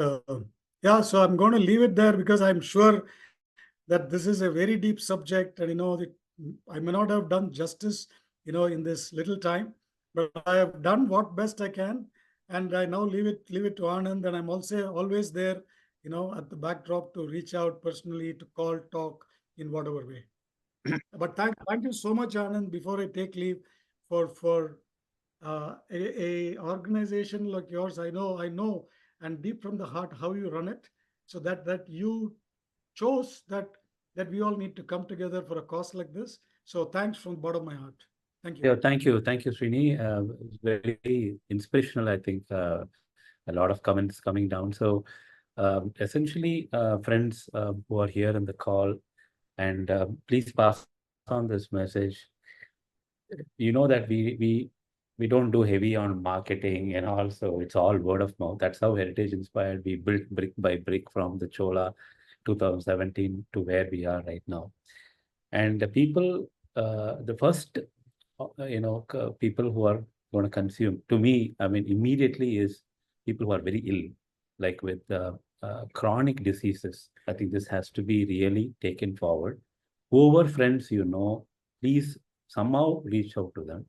yeah, so I'm going to leave it there, because I'm sure that this is a very deep subject, and, I may not have done justice, in this little time, but I have done what best I can. And I now leave it to Anand, and I'm also always there, at the backdrop, to reach out personally, to call, talk in whatever way. But thank you so much, Anand. Before I take leave, for a organization like yours, I know, and deep from the heart how you run it, so that you chose that we all need to come together for a cause like this. So thanks from the bottom of my heart. Thank you. Yeah, thank you, Srini. Very inspirational, I think. A lot of comments coming down. So essentially, friends who are here in the call, and please pass on this message. That we don't do heavy on marketing, and also it's all word of mouth. That's how Heritage Inspired. We built brick by brick from the Chola 2017 to where we are right now. And the people, the first, people who are going to consume, to me, I mean, immediately is people who are very ill, like with chronic diseases. I think this has to be really taken forward. Whoever friends please somehow reach out to them.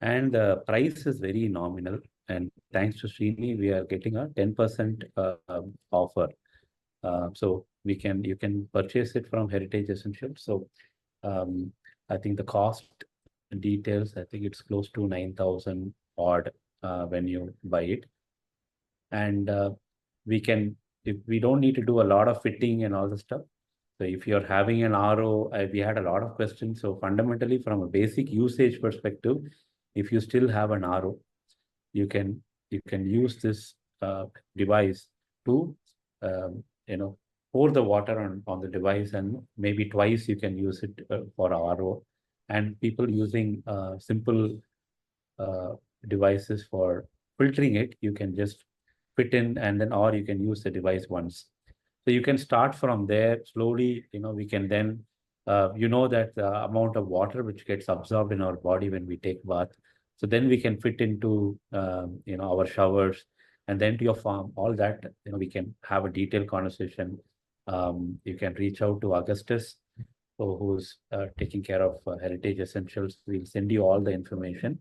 And the price is very nominal. And thanks to Srini, we are getting a 10% offer So you can purchase it from Heritage Essentials. So I think the cost details, I think it's close to 9,000 odd when you buy it. And if we don't need to do a lot of fitting and all the stuff. So if you're having an RO, we had a lot of questions. So fundamentally, from a basic usage perspective, if you still have an RO, you can use this device to pour the water on the device, and maybe twice you can use it for RO. And people using simple devices for filtering it, you can just fit in, and then, or you can use the device once. So you can start from there slowly. We can then, that the amount of water which gets absorbed in our body when we take bath. So then we can fit into, our showers, and then to your farm, all that, we can have a detailed conversation. You can reach out to Augustus, who's taking care of Heritage Essentials. We'll send you all the information.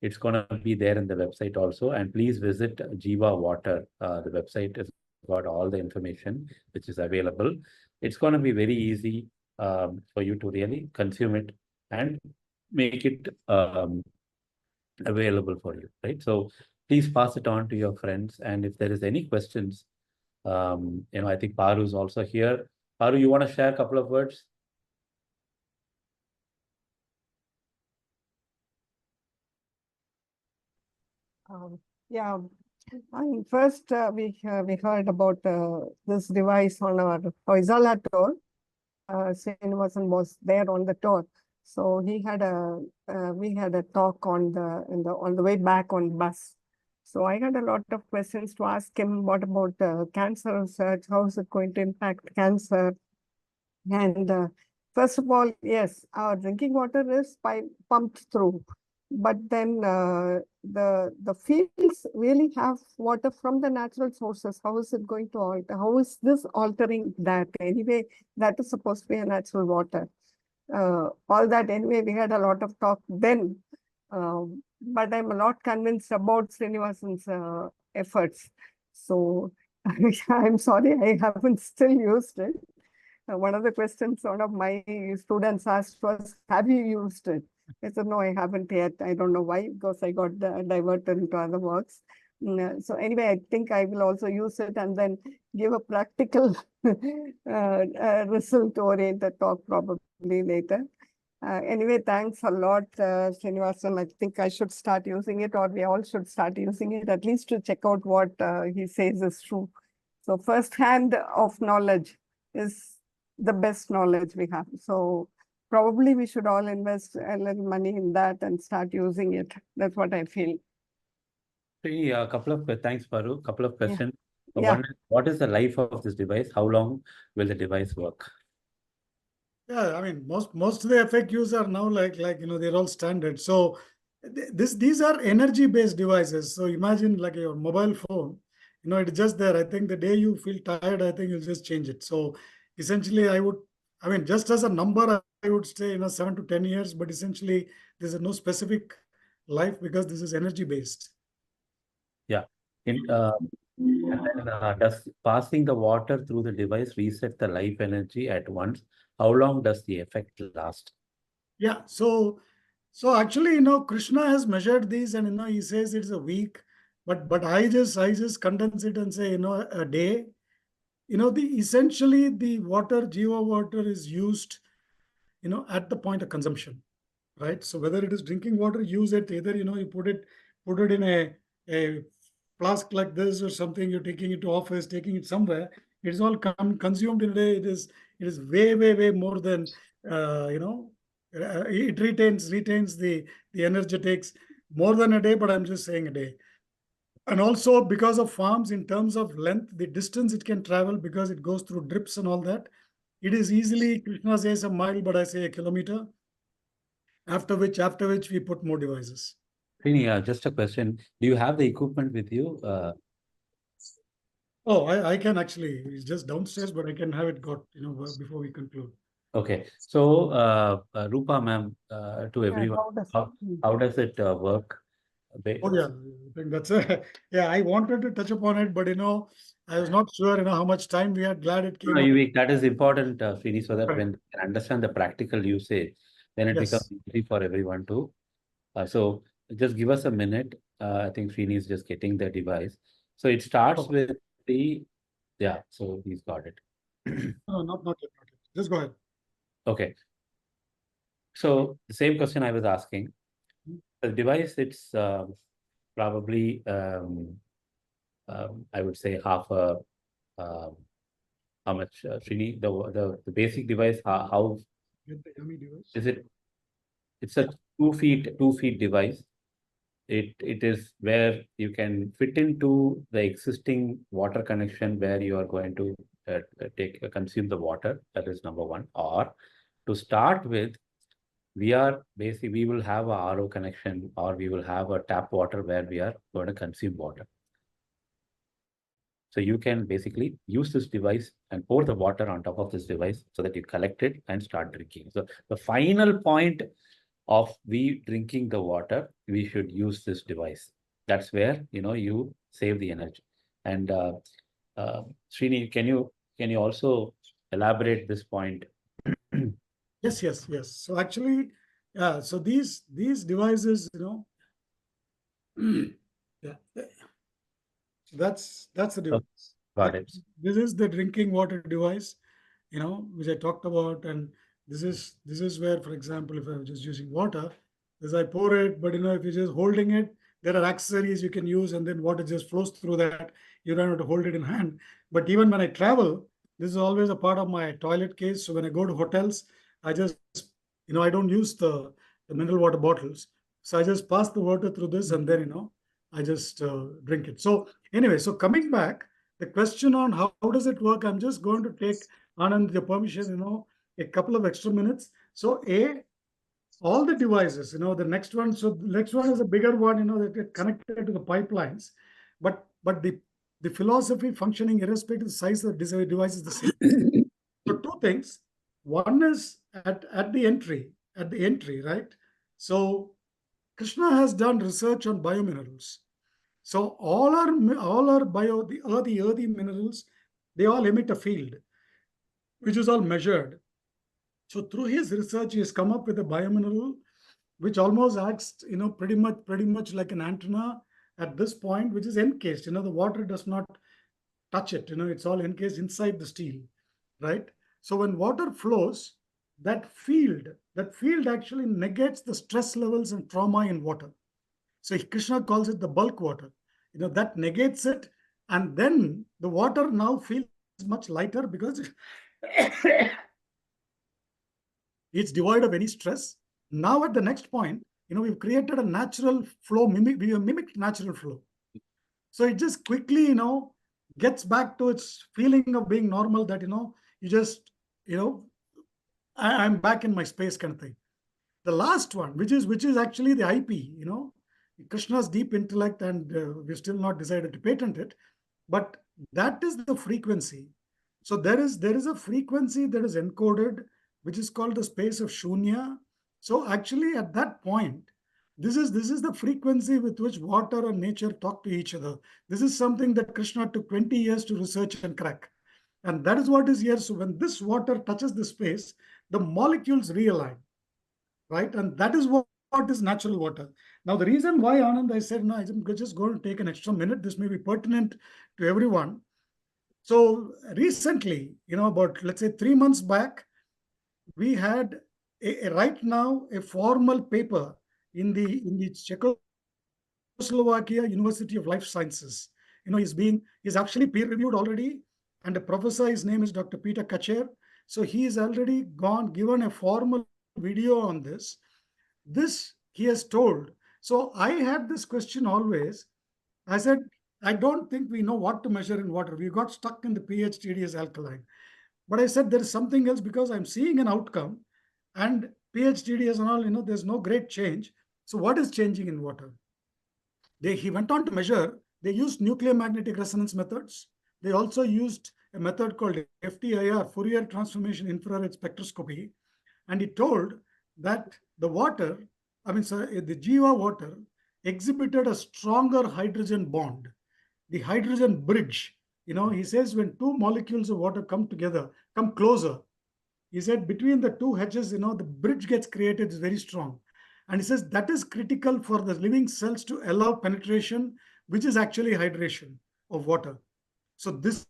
It's going to be there in the website also. And please visit Jiva Water. The website has got all the information which is available. It's going to be very easy for you to really consume it and make it available for you, right? So please pass it on to your friends. And if there is any questions, I think Paru is also here. Paru, you want to share a couple of words? Yeah, first we heard about this device on our Hoysala tour. Srinivasan was there on the tour, so he had we had a talk on the way back on bus. So I had a lot of questions to ask him. What about cancer research? How is it going to impact cancer? And first of all, yes, our drinking water is pumped through. But then the fields really have water from the natural sources. How is it going to alter? How is this altering that? Anyway, that is supposed to be a natural water. All that anyway, we had a lot of talk then. But I'm not convinced about Srinivasan's efforts. So I'm sorry, I haven't still used it. One of the questions one of my students asked was, have you used it? I said, no, I haven't yet. I don't know why, because I got diverted into other works. So anyway, I think I will also use it and then give a practical result-oriented talk probably later. Anyway, thanks a lot, Srinivasan. I think I should start using it, or we all should start using it, at least to check out what he says is true. So first hand of knowledge is the best knowledge we have. So probably we should all invest a little money in that and start using it. That's what I feel. A couple of thanks, Paru. Couple of questions. Yeah. One, what is the life of this device? How long will the device work? Yeah, I mean, most of the FAQs are now like they're all standard. So these are energy-based devices. So imagine like your mobile phone, it's just there. I think the day you feel tired, I think you'll just change it. So essentially, just as a number, I would say 7 to 10 years. But essentially, there's no specific life because this is energy-based. Yeah. And then, does passing the water through the device reset the life energy at once? How long does the effect last? Yeah. So actually, Krishna has measured these, and he says it's a week, but I just condense it and say a day. Essentially the water, Jiva water, is used at the point of consumption, right? So whether it is drinking water, use it either you put it in a flask like this or something, you're taking it to office, taking it somewhere, it's all consumed in a day. It is way more than it retains the energetics more than a day, but I'm just saying a day. And also because of farms, in terms of length, the distance it can travel, because it goes through drips and all that, it is easily, Krishna says a mile, but I say a kilometer, after which we put more devices. Srini, just a question. Do you have the equipment with you? Oh, I can actually, it's just downstairs, but I can have it got, before we conclude. Okay. So, Rupa ma'am, to everyone, how does it work? Oh yeah, I think that's yeah. I wanted to touch upon it, but I was not sure how much time we had. Glad it came No, up. that is important, Srini, so that Right. when you can understand the practical usage, then it becomes Yes. easy for everyone to. So just give us a minute. I think Srini is just getting the device. So it starts Oh. with yeah, so he's got it. No, not yet. Not yet. Just go ahead. Okay. So the same question I was asking. The device, it's probably, I would say half a, how much, Srini, the basic device, how Get the yummy device. is it? It's a 2 feet device. It is where you can fit into the existing water connection where you are going to consume the water. That is number one. Or to start with, we will have a RO connection, or we will have a tap water where we are going to consume water. So you can basically use this device and pour the water on top of this device so that you collect it and start drinking. So the final point of we drinking the water, we should use this device. That's where you save the energy. And Srini, can you also elaborate this point? Yes. So actually, yeah. So these devices, yeah, that's the device. Got it. This is the drinking water device, which I talked about, and this is where, for example, if I was just using water, as I pour it, but if you're just holding it, there are accessories you can use, and then water just flows through that. You don't have to hold it in hand. But even when I travel, this is always a part of my toilet case. So when I go to hotels, I just, I don't use the mineral water bottles. So I just pass the water through this, and then, I just drink it. So anyway, so coming back, the question on how does it work, I'm just going to take, Anand, your permission, a couple of extra minutes. So all the devices, the next one, so the next one is a bigger one, that get connected to the pipelines. But the philosophy functioning irrespective of the size of the device is the same. So two things. One is at the entry, right? So Krishna has done research on biominerals. So all our the earthy minerals, they all emit a field, which is all measured. So through his research, he has come up with a biomineral which almost acts, pretty much like an antenna at this point, which is encased. The water does not touch it. It's all encased inside the steel, right? So when water flows, that field actually negates the stress levels and trauma in water. So Krishna calls it the bulk water. That negates it, and then the water now feels much lighter because it's devoid of any stress. Now at the next point, we've created a natural flow, we have mimicked natural flow. So it just quickly, gets back to its feeling of being normal, that, you just, I'm back in my space kind of thing. The last one, which is actually the IP, Krishna's deep intellect, and we've still not decided to patent it, but that is the frequency. So there is a frequency that is encoded, which is called the space of Shunya. So actually at that point, this is the frequency with which water and nature talk to each other. This is something that Krishna took 20 years to research and crack. And that is what is here. So when this water touches the space, the molecules realign, right? And that is what is natural water. Now, the reason why, Anand, I said, no, I'm just going to take an extra minute. This may be pertinent to everyone. So recently, about, let's say 3 months back, we had right now a formal paper in the Czechoslovakia University of Life Sciences. He's actually peer reviewed already, and the professor, his name is Dr. Peter Kacher. So he is already given a formal video on this. This he has told. So I had this question always. I said, I don't think we know what to measure in water. We got stuck in the pH TDS alkaline. But I said there is something else, because I'm seeing an outcome, and pH TDS and all, there's no great change. So what is changing in water? He went on to measure. They used nuclear magnetic resonance methods. They also used a method called FTIR, Fourier Transformation Infrared Spectroscopy. And he told that the water, the Jiva water, exhibited a stronger hydrogen bond, the hydrogen bridge. He says when two molecules of water come together, come closer, he said between the two hedges, the bridge gets created is very strong. And he says that is critical for the living cells to allow penetration, which is actually hydration of water. So this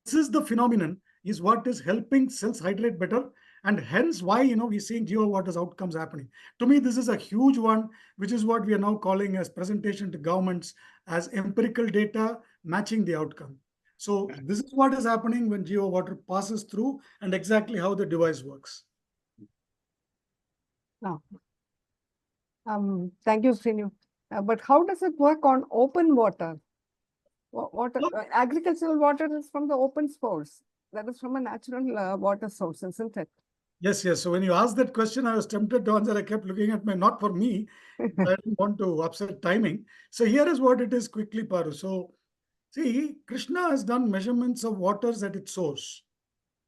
is the phenomenon is what is helping cells hydrate better, and hence why we're seeing Jiva Water's outcomes happening. To me, this is a huge one, which is what we are now calling as presentation to governments as empirical data matching the outcome. So this is what is happening when Jiva Water passes through, and exactly how the device works. Oh. Thank you, Srinu. But how does it work on open water? Water, agricultural water is from the open source. That is from a natural water source, isn't it? Yes, yes. So when you asked that question, I was tempted to answer. I kept looking at not for me, but I didn't want to upset timing. So here is what it is quickly, Paru. So see, Krishna has done measurements of waters at its source.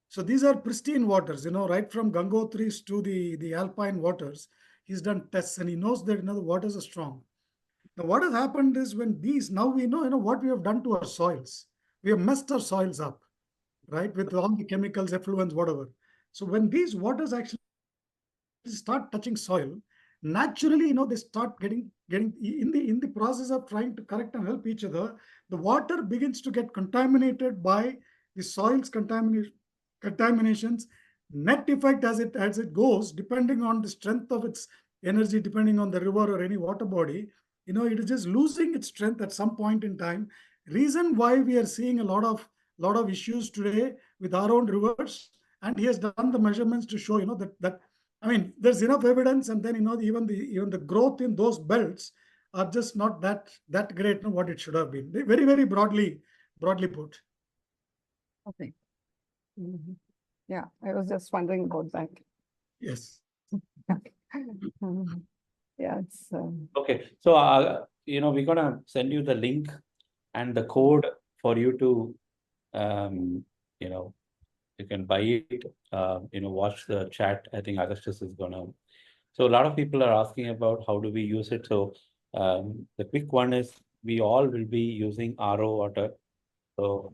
So these are pristine waters, right from Gangotris to the alpine waters. He's done tests and he knows that the waters are strong. Now, what has happened is when now we know, what we have done to our soils. We have messed our soils up, right, with all the chemicals, effluents, whatever. So when these waters actually start touching soil, naturally, they start getting in the process of trying to correct and help each other. The water begins to get contaminated by the soil's contaminations. Net effect as it goes, depending on the strength of its energy, depending on the river or any water body, it is just losing its strength at some point in time. Reason why we are seeing a lot of issues today with our own rivers, and he has done the measurements to show that there's enough evidence, and then even the growth in those belts are just not that great, what it should have been. They very, very broadly put. Okay. Mm-hmm. Yeah, I was just wondering about that. Yes. Yeah, it's okay. So we're gonna send you the link and the code for you to you can buy it, watch the chat. I think Augustus is gonna. So a lot of people are asking about how do we use it. So the quick one is we all will be using RO water. So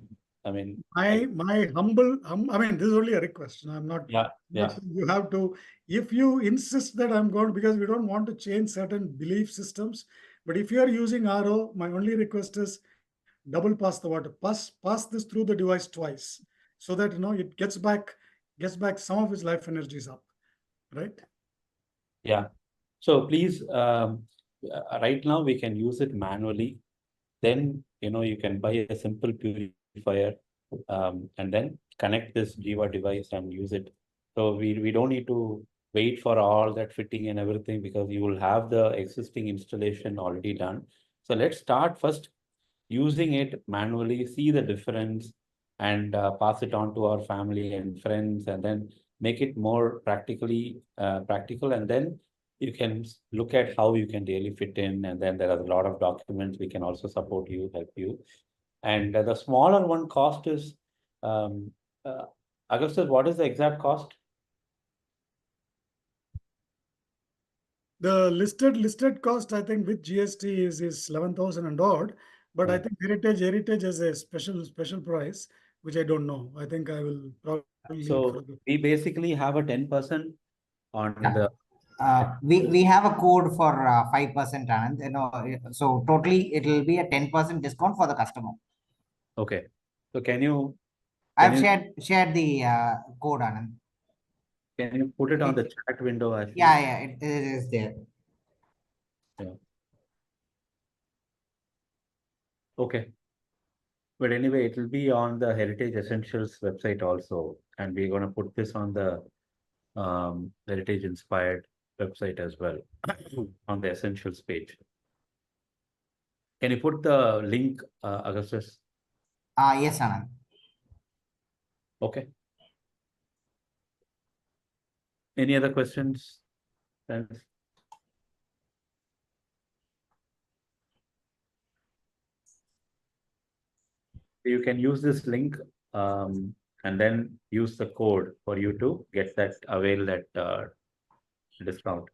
my humble, this is only a request. I'm not. Yeah. You have to, if you insist that I'm going, because we don't want to change certain belief systems. But if you are using RO, my only request is double pass the water. Pass this through the device twice, so that it gets back some of its life energies up, right? Yeah. So please, right now we can use it manually. Then you can buy a simple purifier, and then connect this Jiva device and use it. So we don't need to wait for all that fitting and everything, because you will have the existing installation already done. So let's start first using it manually, see the difference, and pass it on to our family and friends, and then make it more practical, and then you can look at how you can really fit in, and then there are a lot of documents we can also support you, help you. And the smaller one cost is, Augustus, what is the exact cost? The listed cost, I think, with GST is 11,000 and odd, but I think Heritage has a special price, which I don't know. I think I will probably. So we basically have a 10% on the. We have a code for 5%, Anand. So totally it will be a 10% discount for the customer. Okay. So can you? I've shared the code, Anand. Can you put it on the chat window? Actually? Yeah, it is there. Yeah. Okay. But anyway, it will be on the Heritage Essentials website also, and we're going to put this on the Heritage Inspired website as well, on the Essentials page. Can you put the link, Augustus? Yes, Anand. Okay. Any other questions? Thanks. You can use this link and then use the code for you to get that, avail that discount.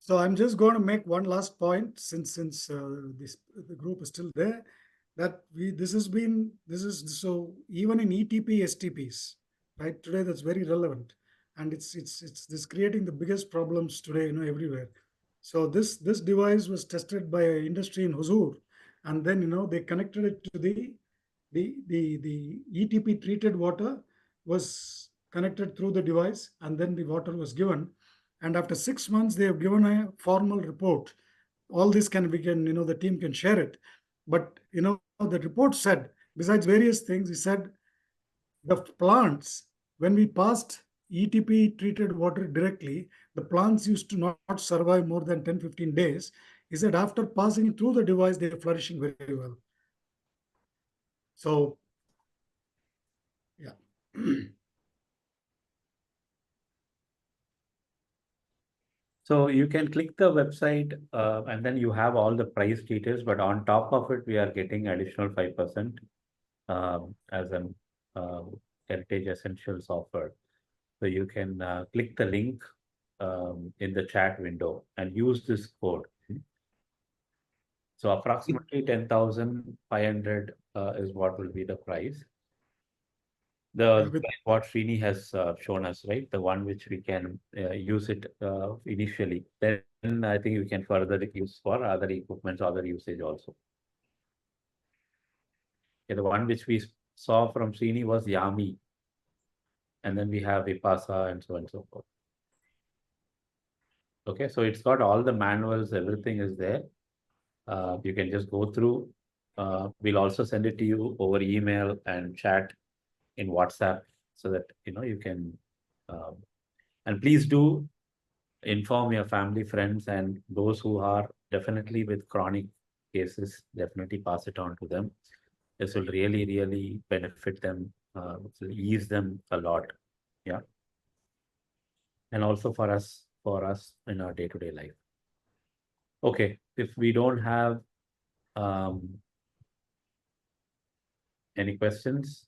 So I'm just going to make one last point since the group is still there, that this is so even in ETP STPs, right, today that's very relevant, and it's this creating the biggest problems today, everywhere. So this device was tested by an industry in Hosur, and then they connected it to the ETP treated water was connected through the device, and then the water was given. And after 6 months, they have given a formal report. All this the team can share it. But, the report said, besides various things, he said the plants, when we passed ETP treated water directly, the plants used to not survive more than 10-15 days. He said after passing through the device, they are flourishing very well. So, yeah. So you can click the website and then you have all the price details, but on top of it, we are getting additional 5% as an Heritage Essentials offer. So you can click the link in the chat window and use this code. So approximately 10,500 is what will be the price. What Srini has shown us, right? The one which we can use it initially. Then I think we can further use for other equipments, other usage also. Yeah, the one which we saw from Srini was Yami. And then we have Vipasa and so on and so forth. Okay, so it's got all the manuals, everything is there. You can just go through. We'll also send it to you over email and chat in WhatsApp so that you can and please do inform your family, friends, and those who are definitely with chronic cases, definitely pass it on to them. This will really, really benefit them, it will ease them a lot. Yeah. And also for us in our day-to-day life. Okay, if we don't have any questions?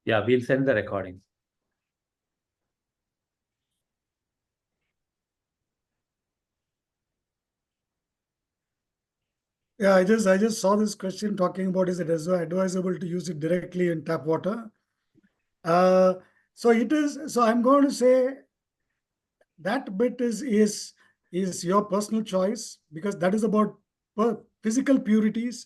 Yeah, we'll send the recordings. Yeah, I just saw this question talking about, is it advisable to use it directly in tap water? So it is. So I'm going to say that bit is your personal choice, because that is about physical purities.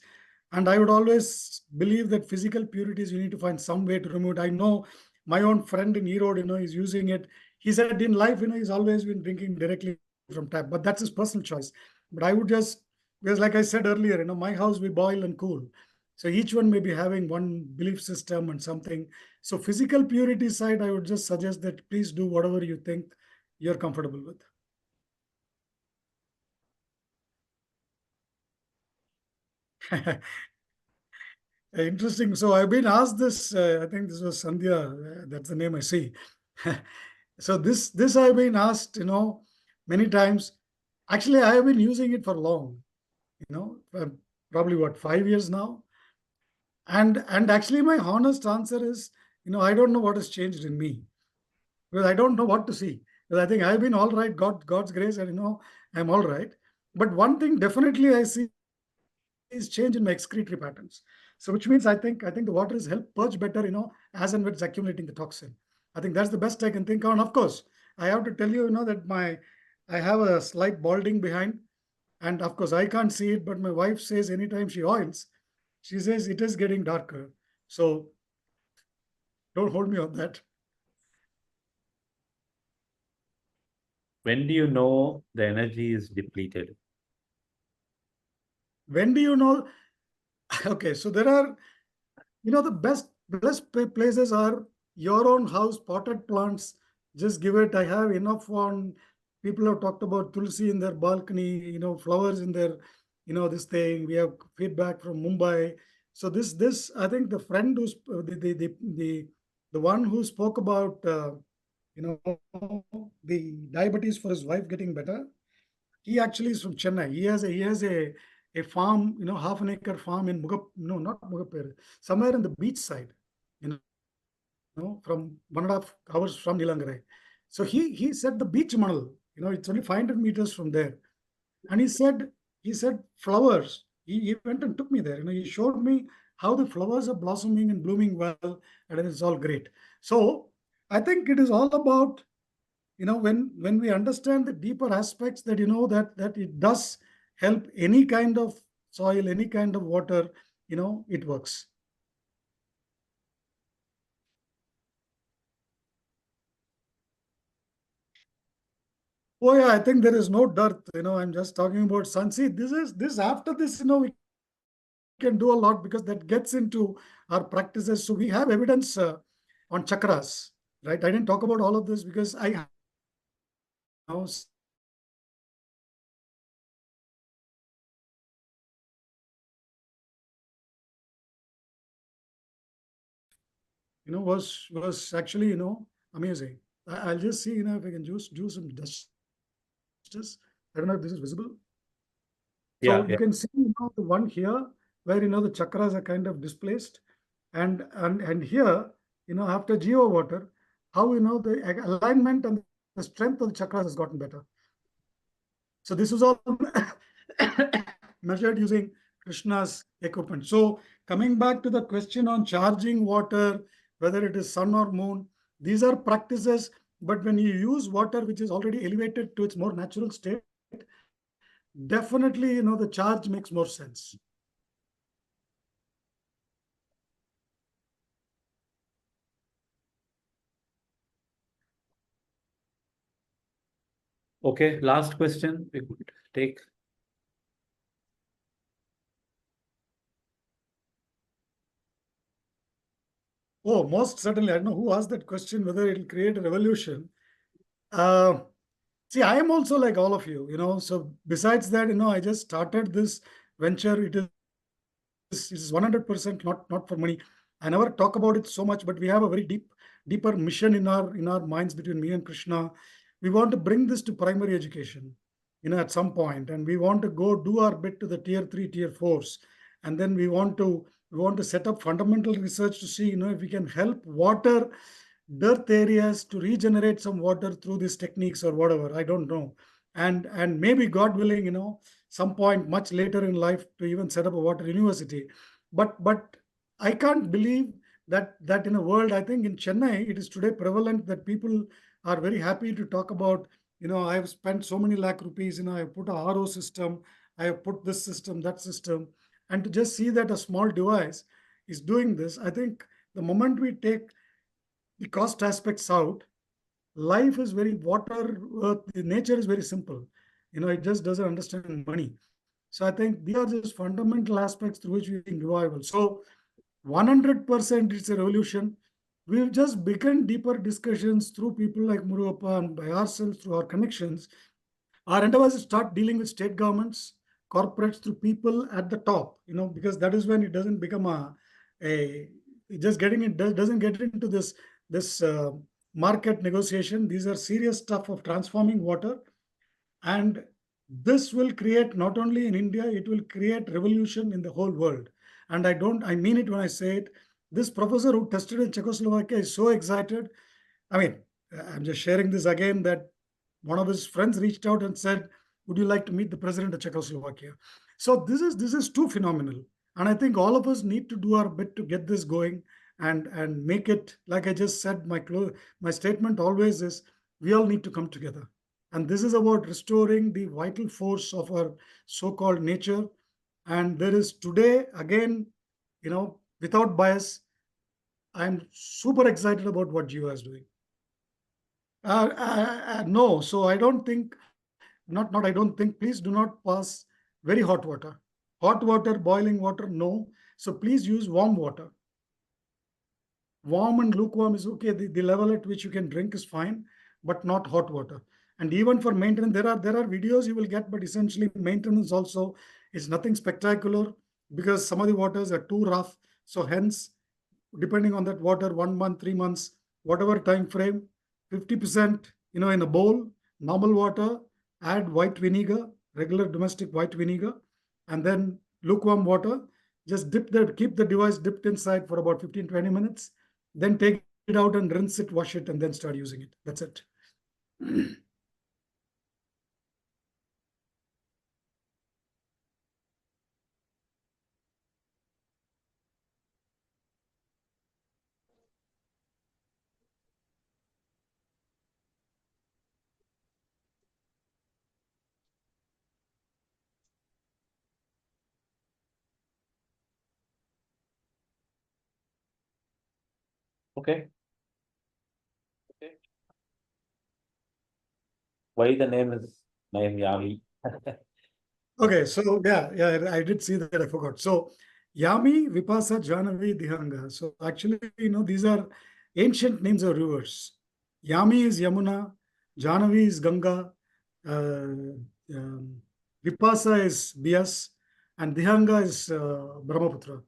And I would always believe that physical purities, you need to find some way to remove it. I know my own friend in Erode, is using it. He said in life, he's always been drinking directly from tap, but that's his personal choice. But I would just, because like I said earlier, my house, we boil and cool. So each one may be having one belief system and something. So physical purity side, I would just suggest that please do whatever you think you're comfortable with. Interesting. So I've been asked this, I think this was Sandhya, that's the name I see. So this I've been asked, many times. Actually, I have been using it for long, probably 5 years now. And actually my honest answer is, I don't know what has changed in me, because I don't know what to see. Because I think I've been all right, God's grace, and I'm all right. But one thing definitely I see is change in my excretory patterns. So which means I think the water has helped purge better, as and when it's accumulating the toxin. I think that's the best I can think of. And of course, I have to tell you, that I have a slight balding behind. And of course, I can't see it, but my wife says anytime she oils, she says it is getting darker. So don't hold me on that. When do you know the energy is depleted? When do you know? Okay, so there are, the best places are your own house, potted plants. Just give it. I have enough on. People have talked about tulsi in their balcony, flowers in their, this thing. We have feedback from Mumbai. So this I think the friend who's the one who spoke about the diabetes for his wife getting better. He actually is from Chennai. He has a farm, half an acre farm in not Mugappere, somewhere in the beach side, from 1.5 hours from Nilangare. So he said the beach manal, it's only 500 meters from there. And he said flowers. He went and took me there. He showed me how the flowers are blossoming and blooming well, and it's all great. So I think it is all about, when we understand the deeper aspects that, that it does help any kind of soil, any kind of water, it works. Oh yeah, I think there is no dearth. I'm just talking about sun. See, this after this, we can do a lot because that gets into our practices. So we have evidence on chakras, right? I didn't talk about all of this because I was actually, amazing. I'll just see, if I can just do some dust. I don't know if this is visible. So you can see, the one here where, the chakras are kind of displaced. And here, after Jiva Water, how, the alignment and the strength of the chakras has gotten better. So this was all measured using Krishna's equipment. So coming back to the question on charging water, whether it is sun or moon, these are practices. But when you use water which is already elevated to its more natural state, definitely, the charge makes more sense. Okay, last question we could take. Oh, most certainly. I don't know who asked that question, whether it will create a revolution. See, I am also like all of you, so besides that, I just started this venture. It is 100% not for money. I never talk about it so much, but we have a very deeper mission in our minds between me and Krishna. We want to bring this to primary education, at some point, and we want to go do our bit to the tier 3, tier 4s, and then we want to set up fundamental research to see, if we can help water dearth areas to regenerate some water through these techniques or whatever. I don't know, and maybe God willing, some point much later in life to even set up a water university. But I can't believe that in a world, I think in Chennai, it is today prevalent that people are very happy to talk about, I have spent so many lakh rupees, I have put a RO system, I have put this system, that system, and to just see that a small device is doing this. I think the moment we take the cost aspects out, life is very the nature is very simple. It just doesn't understand money. So I think these are just fundamental aspects through which we think revival. So 100% it's a revolution. We've just begun deeper discussions through people like Murugappa and by ourselves through our connections. Our endeavor is to start dealing with state governments, corporates, through people at the top, because that is when it doesn't become doesn't get into this market negotiation. These are serious stuff of transforming water. And this will create, not only in India, it will create revolution in the whole world. And I mean it when I say it. This professor who tested in Czechoslovakia is so excited. I mean, I'm just sharing this again, that one of his friends reached out and said, would you like to meet the president of Czechoslovakia? So this is too phenomenal. And I think all of us need to do our bit to get this going and make it, like I just said, my statement always is, we all need to come together. And this is about restoring the vital force of our so-called nature. And there is today, again, without bias, I'm super excited about what Jiva is doing. No, so I don't think, I don't think, please do not pass very hot water. Hot water, boiling water, no. So please use warm water. Warm and lukewarm is okay. The level at which you can drink is fine, but not hot water. And even for maintenance, there are videos you will get, but essentially maintenance also is nothing spectacular because some of the waters are too rough. So hence, depending on that water, 1 month, 3 months, whatever time frame, 50%, in a bowl, normal water, add white vinegar, regular domestic white vinegar, and then lukewarm water. Just keep the device dipped inside for about 15-20 minutes. Then take it out and rinse it, wash it, and then start using it. That's it. Okay. Why the name is Yami? Okay, so yeah, I did see that. I forgot. So Yami, Vipasa, Jahnavi, Dihanga. So actually, these are ancient names of rivers. Yami is Yamuna, Jahnavi is Ganga, Vipasa is Bias, and Dihanga is Brahmaputra.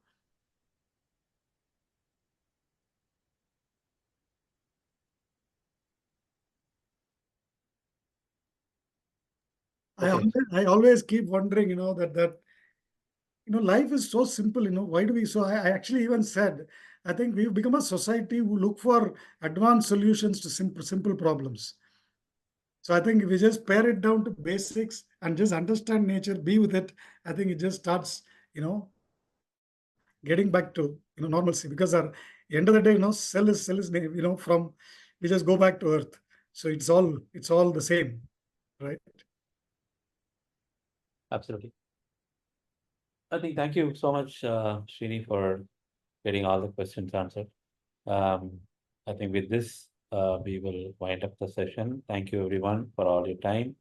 Okay. I always keep wondering, that life is so simple, why do we, so I actually even said, I think we've become a society who look for advanced solutions to simple problems. So I think if we just pare it down to basics and just understand nature, be with it, I think it just starts, getting back to, normalcy, because at the end of the day, cell is, from, we just go back to earth. So it's all the same, right? Absolutely. I think thank you so much, Srini, for getting all the questions answered. I think with this, we will wind up the session. Thank you everyone for all your time,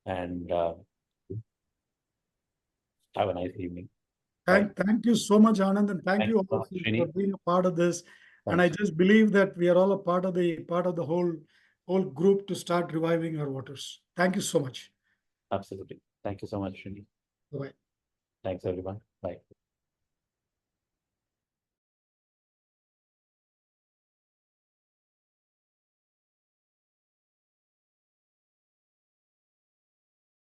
and have a nice evening. Thank you so much, Anand, and thank you all for being a part of this. And I just believe that we are all a part of the whole group to start reviving our waters. Thank you so much. Absolutely. Thank you so much, Srini. Bye. Thanks everyone. Bye.